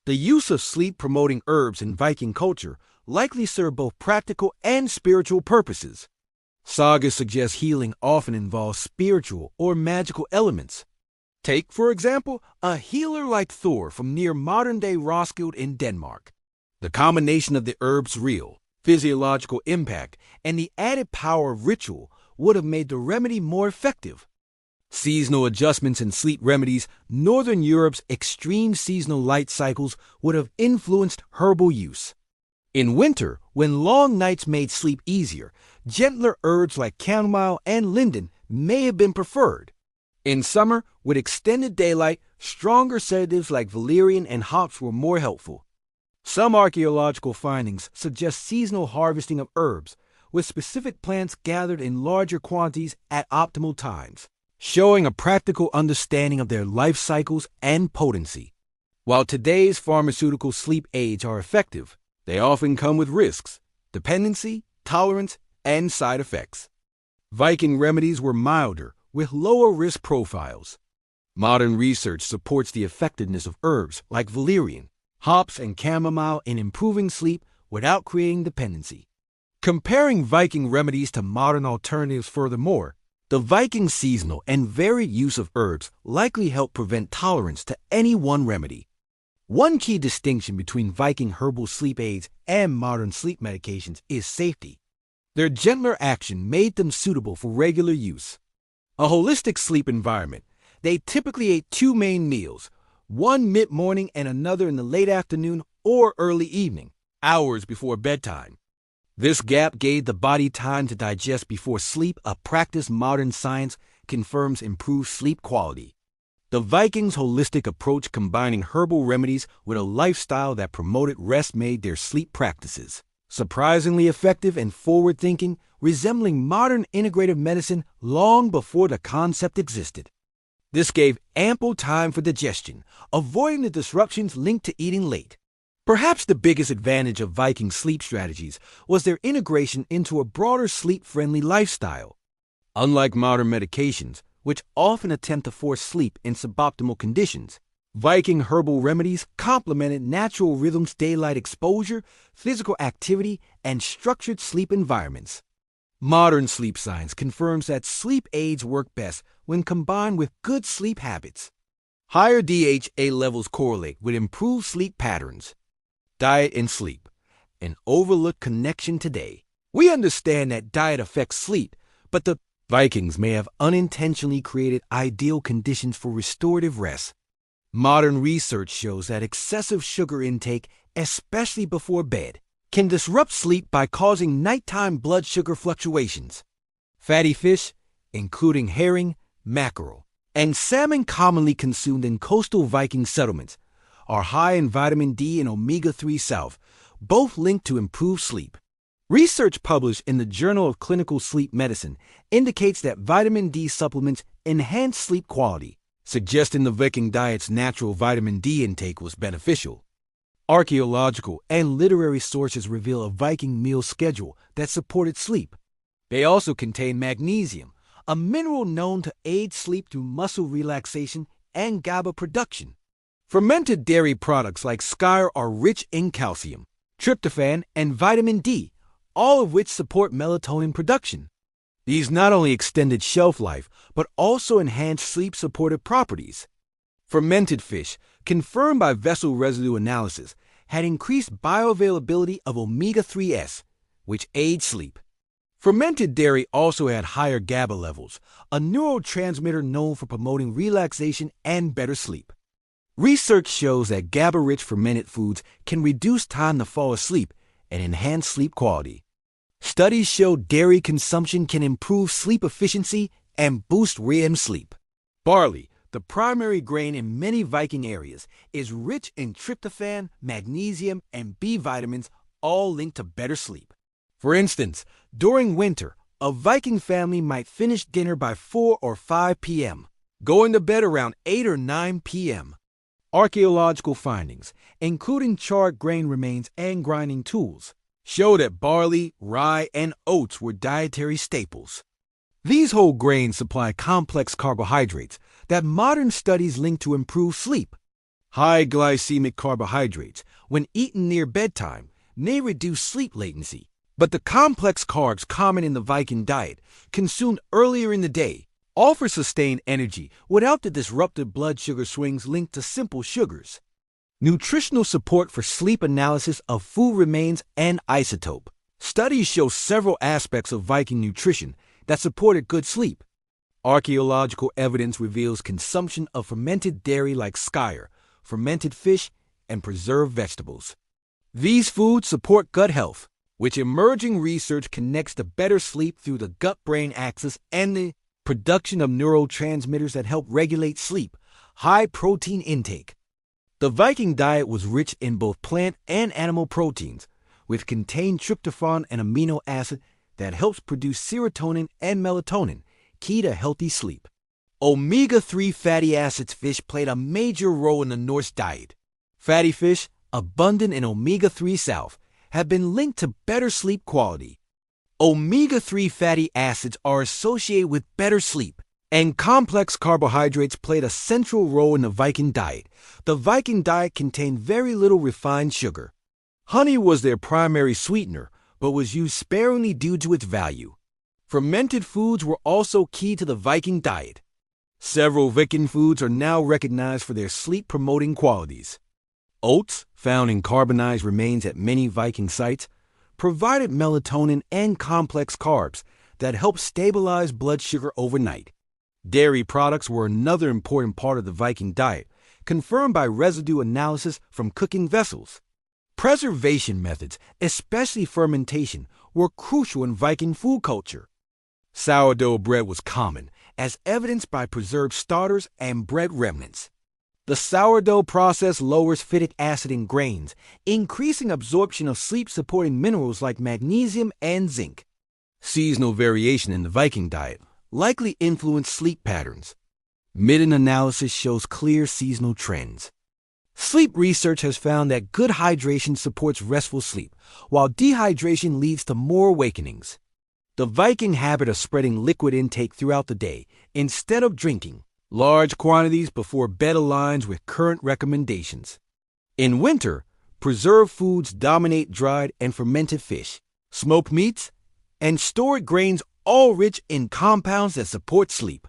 The use of sleep-promoting herbs in Viking culture likely served both practical and spiritual purposes. Sagas suggest healing often involves spiritual or magical elements. Take, for example, a healer like Thor from near modern-day Roskilde in Denmark. The combination of the herb's real, physiological impact and the added power of ritual would have made the remedy more effective. Seasonal adjustments in sleep remedies. Northern Europe's extreme seasonal light cycles would have influenced herbal use. In winter, when long nights made sleep easier, gentler herbs like chamomile and linden may have been preferred. In summer, with extended daylight, stronger sedatives like valerian and hops were more helpful. Some archaeological findings suggest seasonal harvesting of herbs, with specific plants gathered in larger quantities at optimal times, showing a practical understanding of their life cycles and potency. While today's pharmaceutical sleep aids are effective, they often come with risks, dependency, tolerance, and side effects. Viking remedies were milder, with lower risk profiles. Modern research supports the effectiveness of herbs like valerian, hops, and chamomile in improving sleep without creating dependency. Comparing Viking remedies to modern alternatives. Furthermore, the Viking seasonal and varied use of herbs likely helped prevent tolerance to any one remedy. One key distinction between Viking herbal sleep aids and modern sleep medications is safety. Their gentler action made them suitable for regular use. A holistic sleep environment. They typically ate two main meals, one mid-morning and another in the late afternoon or early evening, hours before bedtime. This gap gave the body time to digest before sleep, a practice modern science confirms improved sleep quality. The Vikings' holistic approach, combining herbal remedies with a lifestyle that promoted rest, made their sleep practices surprisingly effective and forward-thinking, resembling modern integrative medicine long before the concept existed. This gave ample time for digestion, avoiding the disruptions linked to eating late. Perhaps the biggest advantage of Viking sleep strategies was their integration into a broader sleep-friendly lifestyle. Unlike modern medications, which often attempt to force sleep in suboptimal conditions, Viking herbal remedies complemented natural rhythms, daylight exposure, physical activity, and structured sleep environments. Modern sleep science confirms that sleep aids work best when combined with good sleep habits. Higher DHA levels correlate with improved sleep patterns. Diet and sleep, an overlooked connection today. We understand that diet affects sleep, but the Vikings may have unintentionally created ideal conditions for restorative rest. Modern research shows that excessive sugar intake, especially before bed, can disrupt sleep by causing nighttime blood sugar fluctuations. Fatty fish, including herring, mackerel, and salmon commonly consumed in coastal Viking settlements, are high in vitamin D and omega-3 salve, both linked to improved sleep. Research published in the Journal of Clinical Sleep Medicine indicates that vitamin D supplements enhance sleep quality, suggesting the Viking diet's natural vitamin D intake was beneficial. Archaeological and literary sources reveal a Viking meal schedule that supported sleep. They also contain magnesium, a mineral known to aid sleep through muscle relaxation and GABA production. Fermented dairy products like skyr are rich in calcium, tryptophan, and vitamin D, all of which support melatonin production. These not only extended shelf life, but also enhance sleep-supportive properties. Fermented fish, confirmed by vessel residue analysis, had increased bioavailability of omega-3s, which aids sleep. Fermented dairy also had higher GABA levels, a neurotransmitter known for promoting relaxation and better sleep. Research shows that GABA-rich fermented foods can reduce time to fall asleep and enhance sleep quality. Studies show dairy consumption can improve sleep efficiency and boost REM sleep. Barley, the primary grain in many Viking areas, is rich in tryptophan, magnesium, and B vitamins, all linked to better sleep. For instance, during winter, a Viking family might finish dinner by 4 or 5 p.m., going to bed around 8 or 9 p.m. Archaeological findings, including charred grain remains and grinding tools, show that barley, rye, and oats were dietary staples. These whole grains supply complex carbohydrates that modern studies link to improved sleep. High glycemic carbohydrates, when eaten near bedtime, may reduce sleep latency, but the complex carbs common in the Viking diet, consumed earlier in the day, offer sustained energy without the disruptive blood sugar swings linked to simple sugars. Nutritional support for sleep analysis of food remains and isotope. Studies show several aspects of Viking nutrition that supported good sleep. Archaeological evidence reveals consumption of fermented dairy like skyr, fermented fish, and preserved vegetables. These foods support gut health, which emerging research connects to better sleep through the gut-brain axis and the production of neurotransmitters that help regulate sleep. High protein intake. The Viking diet was rich in both plant and animal proteins, which contained tryptophan and amino acid that helps produce serotonin and melatonin, key to healthy sleep. Omega-3 fatty acids fish played a major role in the Norse diet. Fatty fish, abundant in omega-3 salve, have been linked to better sleep quality. Omega-3 fatty acids are associated with better sleep, and complex carbohydrates played a central role in the Viking diet. The Viking diet contained very little refined sugar. Honey was their primary sweetener, but was used sparingly due to its value. Fermented foods were also key to the Viking diet. Several Viking foods are now recognized for their sleep-promoting qualities. Oats, found in carbonized remains at many Viking sites, provided melatonin and complex carbs that help stabilize blood sugar overnight. Dairy products were another important part of the Viking diet, confirmed by residue analysis from cooking vessels. Preservation methods, especially fermentation, were crucial in Viking food culture. Sourdough bread was common, as evidenced by preserved starters and bread remnants. The sourdough process lowers phytic acid in grains, increasing absorption of sleep-supporting minerals like magnesium and zinc. Seasonal variation in the Viking diet likely influenced sleep patterns. Midden analysis shows clear seasonal trends. Sleep research has found that good hydration supports restful sleep, while dehydration leads to more awakenings. The Viking habit of spreading liquid intake throughout the day instead of drinking large quantities before bed aligns with current recommendations. In winter, preserved foods dominate dried and fermented fish, smoked meats, and stored grains, all rich in compounds that support sleep.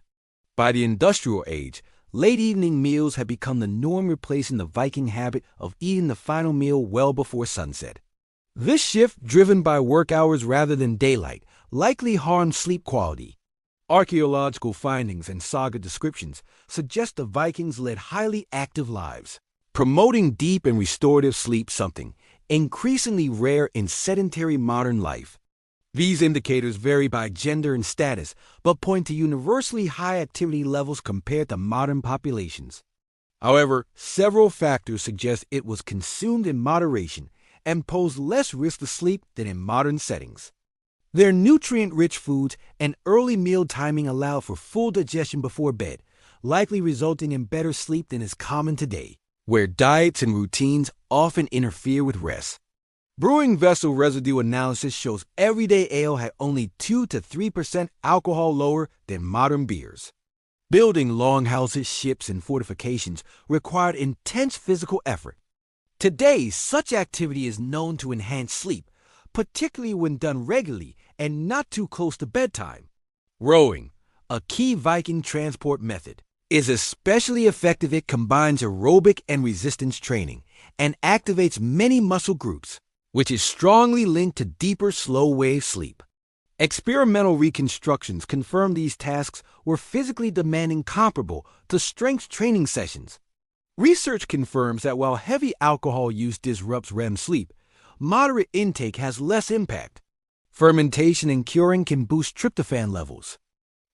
By the industrial age, late evening meals have become the norm, replacing the Viking habit of eating the final meal well before sunset. This shift, driven by work hours rather than daylight, likely harmed sleep quality. Archaeological findings and saga descriptions suggest the Vikings led highly active lives, promoting deep and restorative sleep, something increasingly rare in sedentary modern life. These indicators vary by gender and status, but point to universally high activity levels compared to modern populations. However, several factors suggest it was consumed in moderation and posed less risk to sleep than in modern settings. Their nutrient-rich foods and early meal timing allow for full digestion before bed, likely resulting in better sleep than is common today, where diets and routines often interfere with rest. Brewing vessel residue analysis shows everyday ale had only 2 to 3% alcohol lower than modern beers. Building longhouses, ships, and fortifications required intense physical effort. Today, such activity is known to enhance sleep, particularly when done regularly and not too close to bedtime. Rowing, a key Viking transport method, is especially effective. It combines aerobic and resistance training and activates many muscle groups, which is strongly linked to deeper slow-wave sleep. Experimental reconstructions confirm these tasks were physically demanding, comparable to strength training sessions. Research confirms that while heavy alcohol use disrupts REM sleep, moderate intake has less impact. Fermentation and curing can boost tryptophan levels.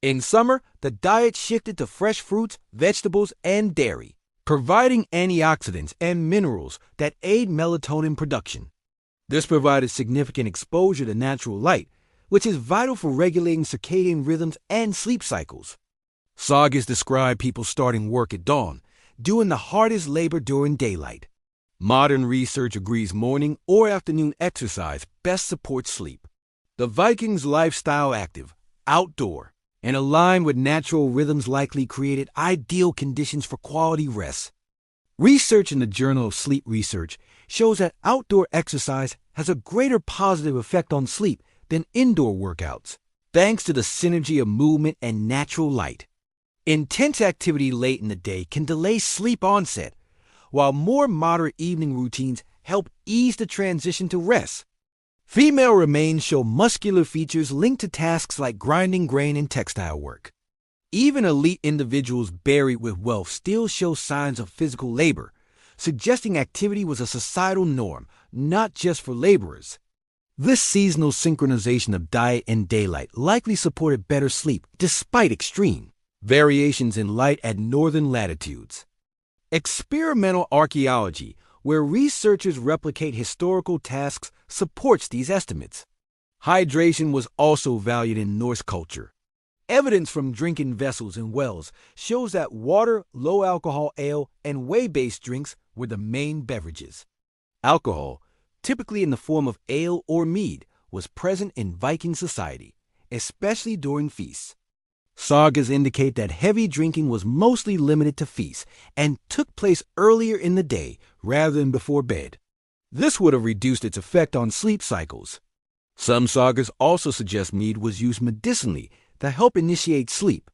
In summer, the diet shifted to fresh fruits, vegetables, and dairy, providing antioxidants and minerals that aid melatonin production. This provided significant exposure to natural light, which is vital for regulating circadian rhythms and sleep cycles. Sagas describe people starting work at dawn, doing the hardest labor during daylight. Modern research agrees morning or afternoon exercise best supports sleep. The Vikings' lifestyle, active, outdoor, and aligned with natural rhythms, likely created ideal conditions for quality rest. Research in the Journal of Sleep Research shows that outdoor exercise has a greater positive effect on sleep than indoor workouts, thanks to the synergy of movement and natural light. Intense activity late in the day can delay sleep onset, while more moderate evening routines help ease the transition to rest. Female remains show muscular features linked to tasks like grinding grain and textile work. Even elite individuals buried with wealth still show signs of physical labor, suggesting activity was a societal norm, not just for laborers. This seasonal synchronization of diet and daylight likely supported better sleep despite extreme variations in light at northern latitudes. Experimental archaeology, where researchers replicate historical tasks, supports these estimates. Hydration was also valued in Norse culture. Evidence from drinking vessels and wells shows that water, low-alcohol ale, and whey-based drinks were the main beverages. Alcohol, typically in the form of ale or mead, was present in Viking society, especially during feasts. Sagas indicate that heavy drinking was mostly limited to feasts and took place earlier in the day rather than before bed. This would have reduced its effect on sleep cycles. Some sagas also suggest mead was used medicinally to help initiate sleep.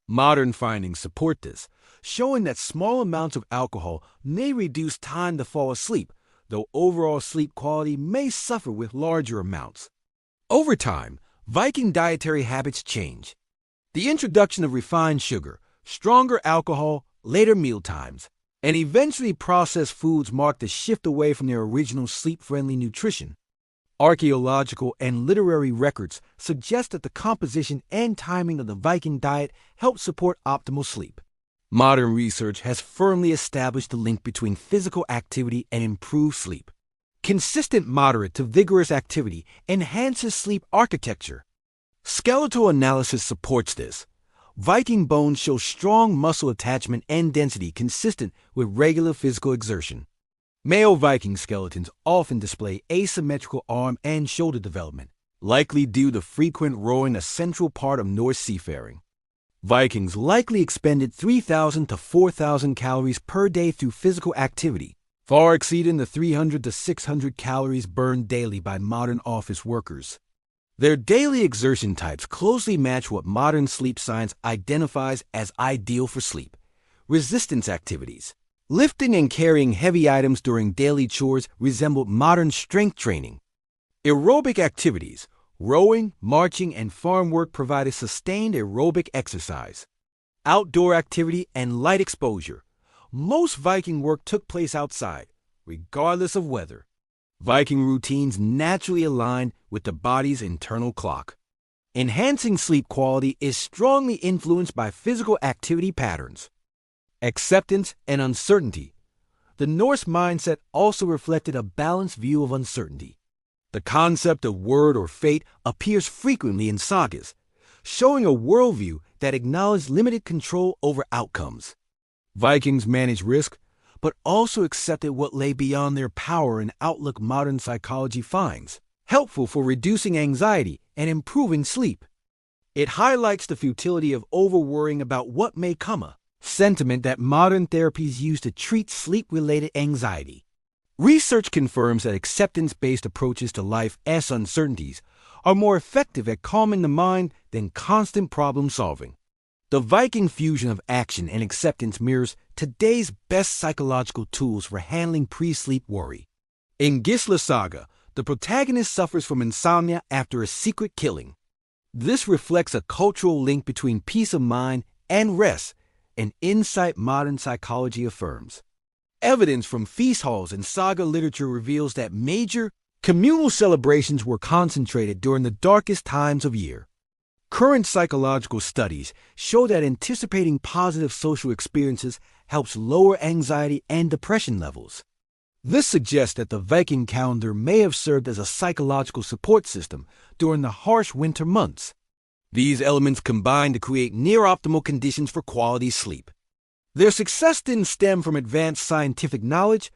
Modern findings support this, showing that small amounts of alcohol may reduce time to fall asleep, though overall sleep quality may suffer with larger amounts. Over time, Viking dietary habits change. The introduction of refined sugar, stronger alcohol, later mealtimes, and eventually processed foods marked a shift away from their original sleep-friendly nutrition. Archaeological and literary records suggest that the composition and timing of the Viking diet helped support optimal sleep. Modern research has firmly established the link between physical activity and improved sleep. Consistent moderate to vigorous activity enhances sleep architecture. Skeletal analysis supports this. Viking bones show strong muscle attachment and density consistent with regular physical exertion. Male Viking skeletons often display asymmetrical arm and shoulder development, likely due to frequent rowing, a central part of Norse seafaring. Vikings likely expended 3,000 to 4,000 calories per day through physical activity, far exceeding the 300 to 600 calories burned daily by modern office workers. Their daily exertion types closely match what modern sleep science identifies as ideal for sleep. Resistance activities. Lifting and carrying heavy items during daily chores resembled modern strength training. Aerobic activities, Rowing, marching, and farm work provided sustained aerobic exercise. Outdoor activity and light exposure. Most Viking work took place outside, regardless of weather. Viking routines naturally aligned with the body's internal clock. Enhancing sleep quality is strongly influenced by physical activity patterns. Acceptance and uncertainty. The Norse mindset also reflected a balanced view of uncertainty. The concept of word or fate appears frequently in sagas, showing a worldview that acknowledged limited control over outcomes. Vikings managed risk, but also accepted what lay beyond their power, an outlook modern psychology finds helpful for reducing anxiety and improving sleep. It highlights the futility of overworrying about what may come, a sentiment that modern therapies use to treat sleep-related anxiety. Research confirms that acceptance-based approaches to life as uncertainties are more effective at calming the mind than constant problem-solving. The Viking fusion of action and acceptance mirrors today's best psychological tools for handling pre-sleep worry. In Gisla Saga, the protagonist suffers from insomnia after a secret killing. This reflects a cultural link between peace of mind and rest, an insight modern psychology affirms. Evidence from feast halls and saga literature reveals that major communal celebrations were concentrated during the darkest times of year. Current psychological studies show that anticipating positive social experiences helps lower anxiety and depression levels. This suggests that the Viking calendar may have served as a psychological support system during the harsh winter months. These elements combine to create near-optimal conditions for quality sleep. Their success didn't stem from advanced scientific knowledge,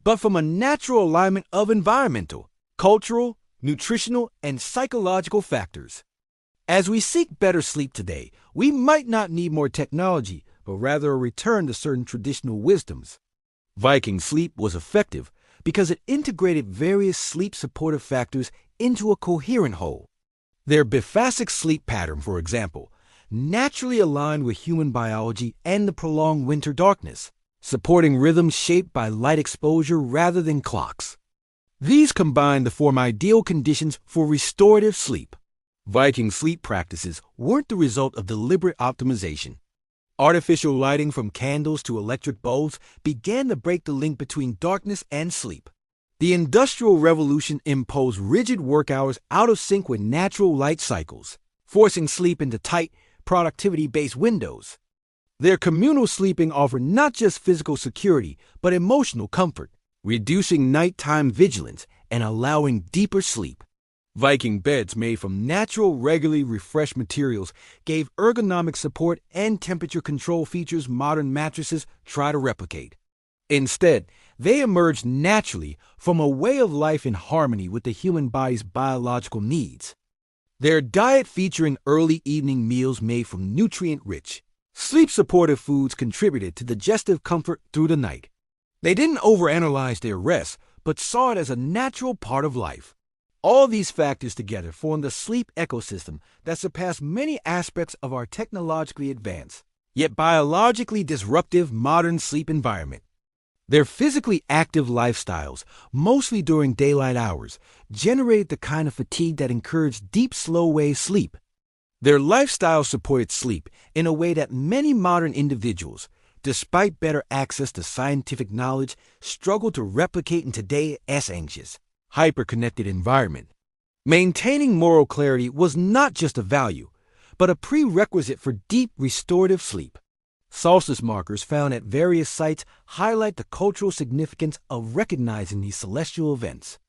but from a natural alignment of environmental, cultural, nutritional, and psychological factors. As we seek better sleep today, we might not need more technology, but rather a return to certain traditional wisdoms. Viking sleep was effective because it integrated various sleep-supportive factors into a coherent whole. Their biphasic sleep pattern, for example, naturally aligned with human biology and the prolonged winter darkness, supporting rhythms shaped by light exposure rather than clocks. These combined to form ideal conditions for restorative sleep. Viking sleep practices weren't the result of deliberate optimization. Artificial lighting from candles to electric bulbs began to break the link between darkness and sleep. The Industrial Revolution imposed rigid work hours out of sync with natural light cycles, forcing sleep into tight, productivity-based windows. Their communal sleeping offered not just physical security, but emotional comfort, reducing nighttime vigilance and allowing deeper sleep. Viking beds made from natural, regularly refreshed materials gave ergonomic support and temperature control features modern mattresses try to replicate. Instead, they emerged naturally from a way of life in harmony with the human body's biological needs. Their diet featuring early evening meals made from nutrient-rich, sleep-supportive foods contributed to digestive comfort through the night. They didn't overanalyze their rest, but saw it as a natural part of life. All these factors together formed a sleep ecosystem that surpassed many aspects of our technologically advanced, yet biologically disruptive modern sleep environment. Their physically active lifestyles, mostly during daylight hours, generated the kind of fatigue that encouraged deep, slow-wave sleep. Their lifestyle supported sleep in a way that many modern individuals, despite better access to scientific knowledge, struggle to replicate in today's anxious, hyper-connected environment. Maintaining moral clarity was not just a value, but a prerequisite for deep, restorative sleep. Solstice markers found at various sites highlight the cultural significance of recognizing these celestial events.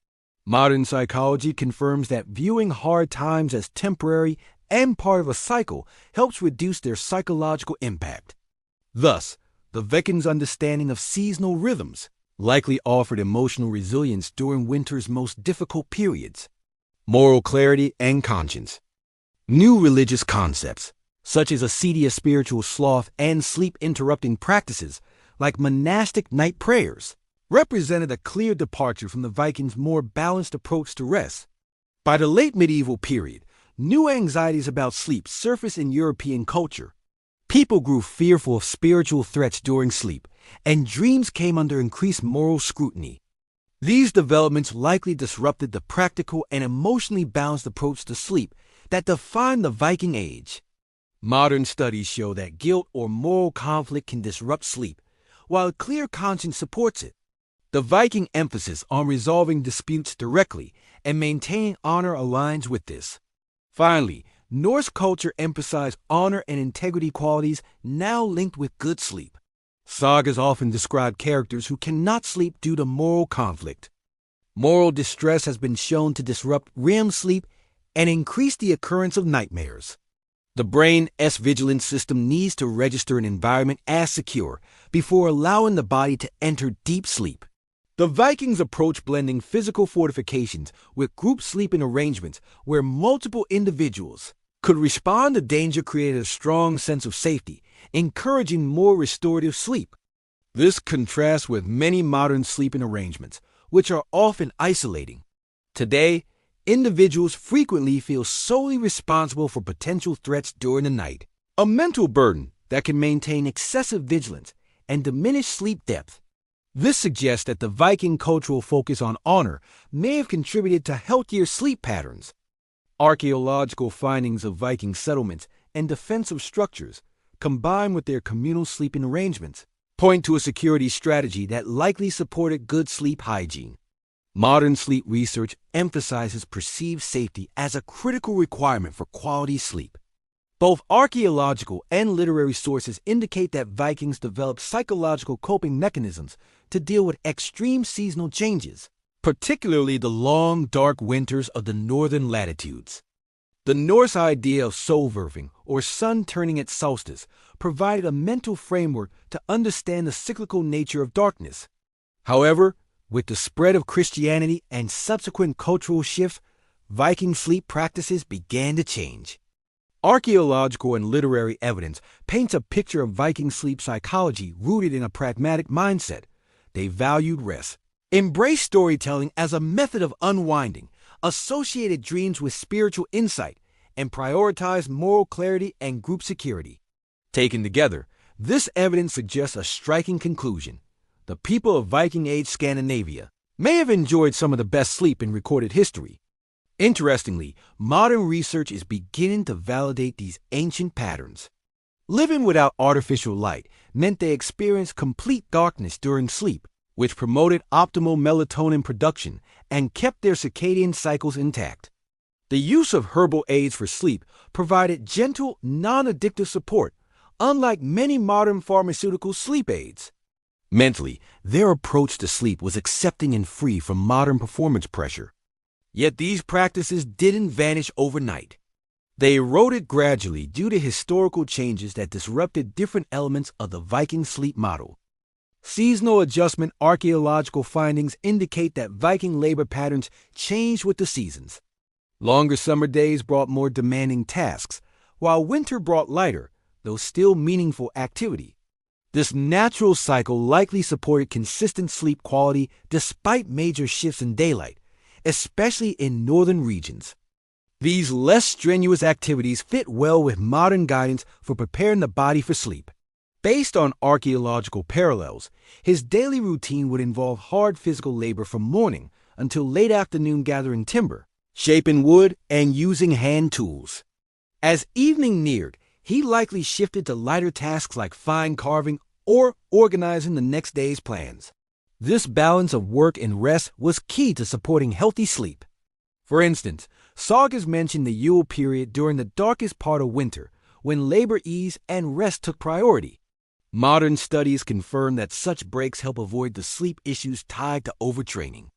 Modern psychology confirms that viewing hard times as temporary and part of a cycle helps reduce their psychological impact. Thus, the Vikings' understanding of seasonal rhythms likely offered emotional resilience during winter's most difficult periods. Moral clarity and conscience. New religious concepts, such as ascetia, spiritual sloth, and sleep-interrupting practices like monastic night prayers, represented a clear departure from the Vikings' more balanced approach to rest. By the late medieval period, new anxieties about sleep surfaced in European culture. People grew fearful of spiritual threats during sleep, and dreams came under increased moral scrutiny. These developments likely disrupted the practical and emotionally balanced approach to sleep that defined the Viking Age. Modern studies show that guilt or moral conflict can disrupt sleep, while a clear conscience supports it. The Viking emphasis on resolving disputes directly and maintaining honor aligns with this. Finally, Norse culture emphasized honor and integrity qualities now linked with good sleep. Sagas often describe characters who cannot sleep due to moral conflict. Moral distress has been shown to disrupt REM sleep and increase the occurrence of nightmares. The brain's vigilance system needs to register an environment as secure before allowing the body to enter deep sleep. The Vikings approach blending physical fortifications with group sleeping arrangements where multiple individuals could respond to danger created a strong sense of safety, encouraging more restorative sleep. This contrasts with many modern sleeping arrangements, which are often isolating. Today, individuals frequently feel solely responsible for potential threats during the night, a mental burden that can maintain excessive vigilance and diminish sleep depth. This suggests that the Viking cultural focus on honor may have contributed to healthier sleep patterns. Archaeological findings of Viking settlements and defensive structures, combined with their communal sleeping arrangements, point to a security strategy that likely supported good sleep hygiene. Modern sleep research emphasizes perceived safety as a critical requirement for quality sleep. Both archaeological and literary sources indicate that Vikings developed psychological coping mechanisms to deal with extreme seasonal changes, particularly the long, dark winters of the northern latitudes. The Norse idea of solverfing, or sun turning at solstice, provided a mental framework to understand the cyclical nature of darkness. However, with the spread of Christianity and subsequent cultural shifts, Viking sleep practices began to change. Archaeological and literary evidence paints a picture of Viking sleep psychology rooted in a pragmatic mindset. They valued rest, embraced storytelling as a method of unwinding, associated dreams with spiritual insight, and prioritized moral clarity and group security. Taken together, this evidence suggests a striking conclusion. The people of Viking Age Scandinavia may have enjoyed some of the best sleep in recorded history. Interestingly, modern research is beginning to validate these ancient patterns. Living without artificial light meant they experienced complete darkness during sleep, which promoted optimal melatonin production and kept their circadian cycles intact. The use of herbal aids for sleep provided gentle, non-addictive support, unlike many modern pharmaceutical sleep aids. Mentally, their approach to sleep was accepting and free from modern performance pressure. Yet these practices didn't vanish overnight. They eroded gradually due to historical changes that disrupted different elements of the Viking sleep model. Seasonal adjustment archaeological findings indicate that Viking labor patterns changed with the seasons. Longer summer days brought more demanding tasks, while winter brought lighter, though still meaningful activity. This natural cycle likely supported consistent sleep quality despite major shifts in daylight, especially in northern regions. These less strenuous activities fit well with modern guidance for preparing the body for sleep. Based on archaeological parallels, his daily routine would involve hard physical labor from morning until late afternoon gathering timber, shaping wood, and using hand tools. As evening neared, he likely shifted to lighter tasks like fine carving or organizing the next day's plans. This balance of work and rest was key to supporting healthy sleep. For instance, sagas mention the Yule period during the darkest part of winter, when labor ease and rest took priority. Modern studies confirm that such breaks help avoid the sleep issues tied to overtraining.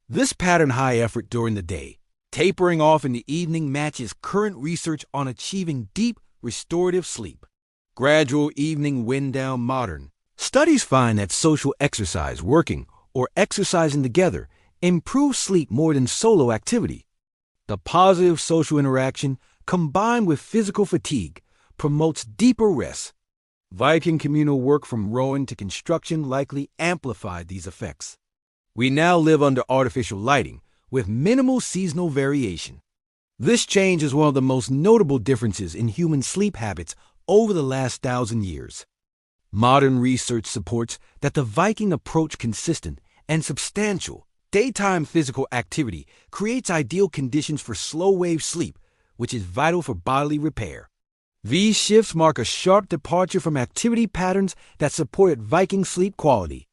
This pattern high effort during the day, tapering off in the evening matches current research on achieving deep, restorative sleep. Gradual evening wind down modern. Studies find that social exercise, working, or exercising together improves sleep more than solo activity. The positive social interaction, combined with physical fatigue, promotes deeper rest. Viking communal work from rowing to construction likely amplified these effects. We now live under artificial lighting, with minimal seasonal variation. This change is one of the most notable differences in human sleep habits over the last 1,000 years. Modern research supports that the Viking approach consistent and substantial, Daytime physical activity creates ideal conditions for slow-wave sleep, which is vital for bodily repair. These shifts mark a sharp departure from activity patterns that supported Viking sleep quality.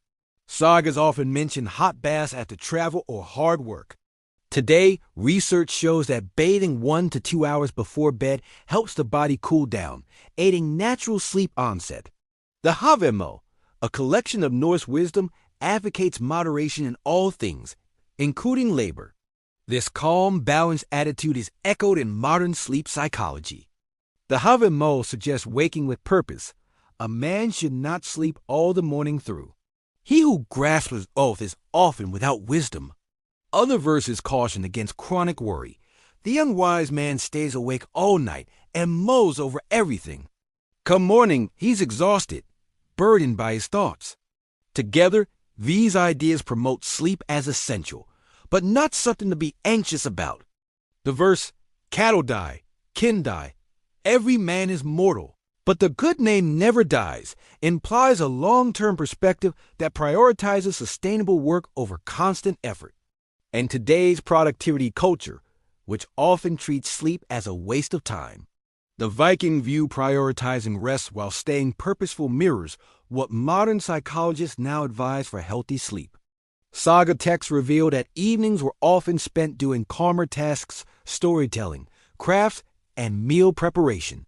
Sagas often mention hot baths after travel or hard work. Today, research shows that bathing 1 to 2 hours before bed helps the body cool down, aiding natural sleep onset. The Havemo, a collection of Norse wisdom, advocates moderation in all things, including labor. This calm, balanced attitude is echoed in modern sleep psychology. The Havemo suggests waking with purpose. A man should not sleep all the morning through. He who grasps his oath is often without wisdom. Other verses caution against chronic worry. The unwise man stays awake all night and mulls over everything. Come morning, he's exhausted, burdened by his thoughts. Together, these ideas promote sleep as essential, but not something to be anxious about. The verse, cattle die, kin die, every man is mortal, but the good name never dies, implies a long-term perspective that prioritizes sustainable work over constant effort. And today's productivity culture, which often treats sleep as a waste of time. The Viking view prioritizing rest while staying purposeful mirrors what modern psychologists now advise for healthy sleep. Saga texts reveal that evenings were often spent doing calmer tasks, storytelling, crafts, and meal preparation.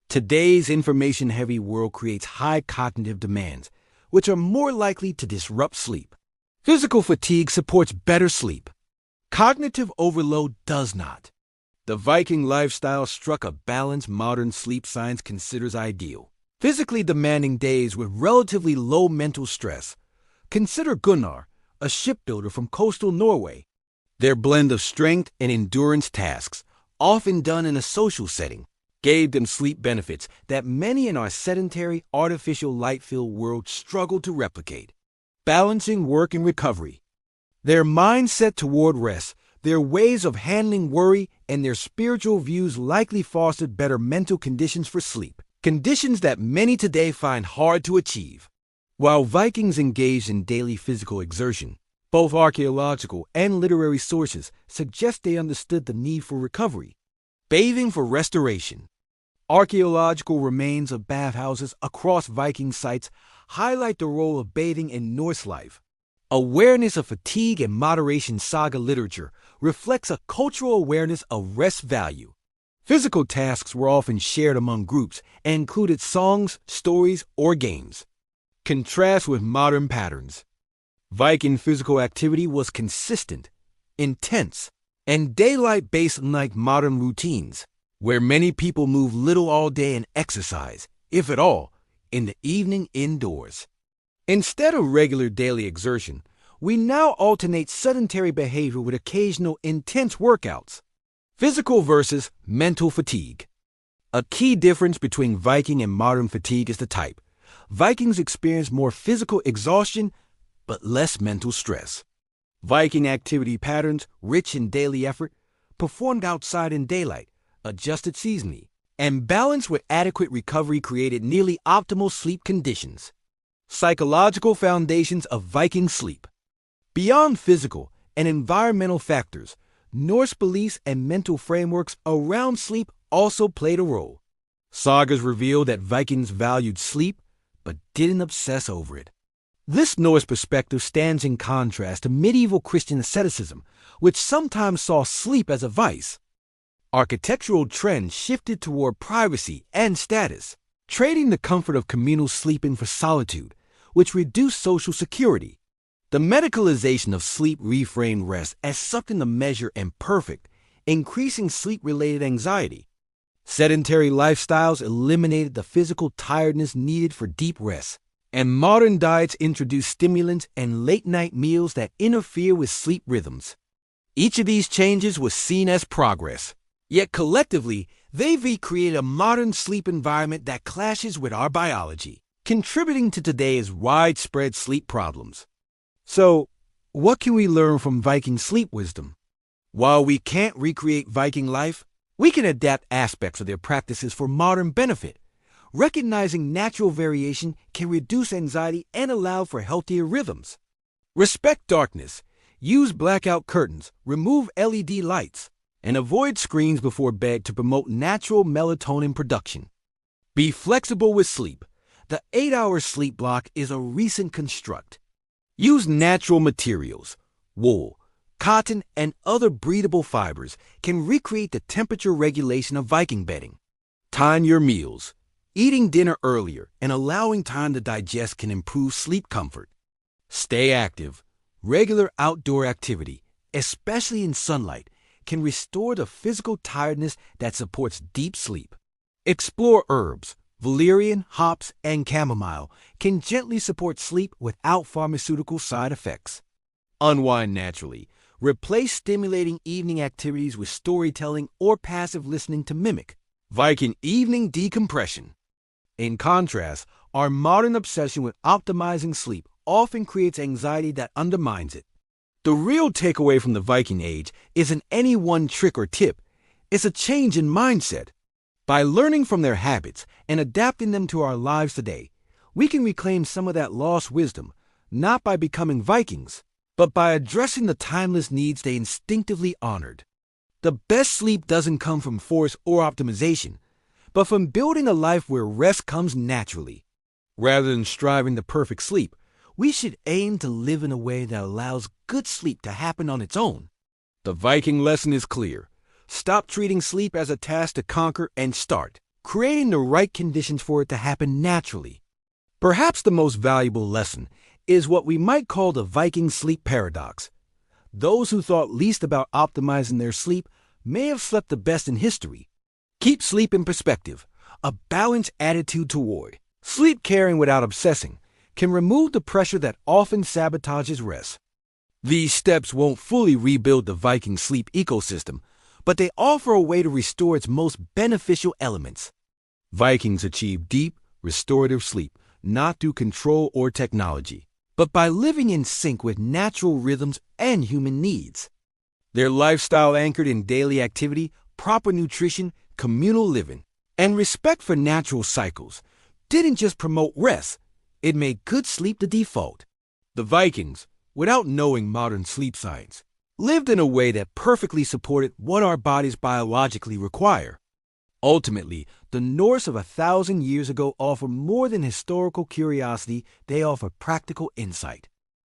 Today's information-heavy world creates high cognitive demands, which are more likely to disrupt sleep. Physical fatigue supports better sleep. Cognitive overload does not. The Viking lifestyle struck a balance modern sleep science considers ideal. Physically demanding days with relatively low mental stress. Consider Gunnar, a shipbuilder from coastal Norway. Their blend of strength and endurance tasks, often done in a social setting, gave them sleep benefits that many in our sedentary, artificial light-filled world struggle to replicate. Balancing work and recovery. Their mindset toward rest, their ways of handling worry, and their spiritual views likely fostered better mental conditions for sleep, conditions that many today find hard to achieve. While Vikings engaged in daily physical exertion, both archaeological and literary sources suggest they understood the need for recovery. Bathing for restoration. Archaeological remains of bathhouses across Viking sites highlight the role of bathing in Norse life. Awareness of fatigue and moderation saga literature reflects a cultural awareness of rest value. Physical tasks were often shared among groups and included songs, stories, or games. Contrast with modern patterns. Viking physical activity was consistent, intense, and daylight-based unlike modern routines, where many people move little all day and exercise, if at all, in the evening indoors. Instead of regular daily exertion, we now alternate sedentary behavior with occasional intense workouts. Physical versus mental fatigue. A key difference between Viking and modern fatigue is the type. Vikings experienced more physical exhaustion, but less mental stress. Viking activity patterns, rich in daily effort, performed outside in daylight, adjusted seasonally, and balanced with adequate recovery created nearly optimal sleep conditions. Psychological foundations of Viking sleep. Beyond physical and environmental factors, Norse beliefs and mental frameworks around sleep also played a role. Sagas reveal that Vikings valued sleep, but didn't obsess over it. This Norse perspective stands in contrast to medieval Christian asceticism, which sometimes saw sleep as a vice. Architectural trends shifted toward privacy and status, trading the comfort of communal sleeping for solitude, which reduced social security. The medicalization of sleep reframed rest as something to measure and perfect, increasing sleep-related anxiety. Sedentary lifestyles eliminated the physical tiredness needed for deep rest, and modern diets introduce stimulants and late-night meals that interfere with sleep rhythms. Each of these changes was seen as progress, yet collectively, they've recreated a modern sleep environment that clashes with our biology, contributing to today's widespread sleep problems. So, what can we learn from Viking sleep wisdom? While we can't recreate Viking life, we can adapt aspects of their practices for modern benefit. Recognizing natural variation can reduce anxiety and allow for healthier rhythms. Respect darkness. Use blackout curtains, remove LED lights, and avoid screens before bed to promote natural melatonin production. Be flexible with sleep. The 8-hour sleep block is a recent construct. Use natural materials. Wool, cotton, and other breathable fibers can recreate the temperature regulation of Viking bedding. Time your meals. Eating dinner earlier and allowing time to digest can improve sleep comfort. Stay active. Regular outdoor activity, especially in sunlight, can restore the physical tiredness that supports deep sleep. Explore herbs. Valerian, hops, and chamomile can gently support sleep without pharmaceutical side effects. Unwind naturally. Replace stimulating evening activities with storytelling or passive listening to mimic Viking evening decompression. In contrast, our modern obsession with optimizing sleep often creates anxiety that undermines it. The real takeaway from the Viking Age isn't any one trick or tip. It's a change in mindset. By learning from their habits and adapting them to our lives today, we can reclaim some of that lost wisdom, not by becoming Vikings, but by addressing the timeless needs they instinctively honored. The best sleep doesn't come from force or optimization, but from building a life where rest comes naturally. Rather than striving the perfect sleep, we should aim to live in a way that allows good sleep to happen on its own. The Viking lesson is clear. Stop treating sleep as a task to conquer and start creating the right conditions for it to happen naturally. Perhaps the most valuable lesson is what we might call the Viking sleep paradox. Those who thought least about optimizing their sleep may have slept the best in history. Keep sleep in perspective. A balanced attitude toward sleep, caring without obsessing, can remove the pressure that often sabotages rest. These steps won't fully rebuild the Viking sleep ecosystem, but they offer a way to restore its most beneficial elements. Vikings achieved deep, restorative sleep not through control or technology, but by living in sync with natural rhythms and human needs. Their lifestyle anchored in daily activity, proper nutrition, communal living, and respect for natural cycles didn't just promote rest, it made good sleep the default. The Vikings, without knowing modern sleep science, lived in a way that perfectly supported what our bodies biologically require. Ultimately, the Norse of 1,000 years ago offer more than historical curiosity, they offer practical insight.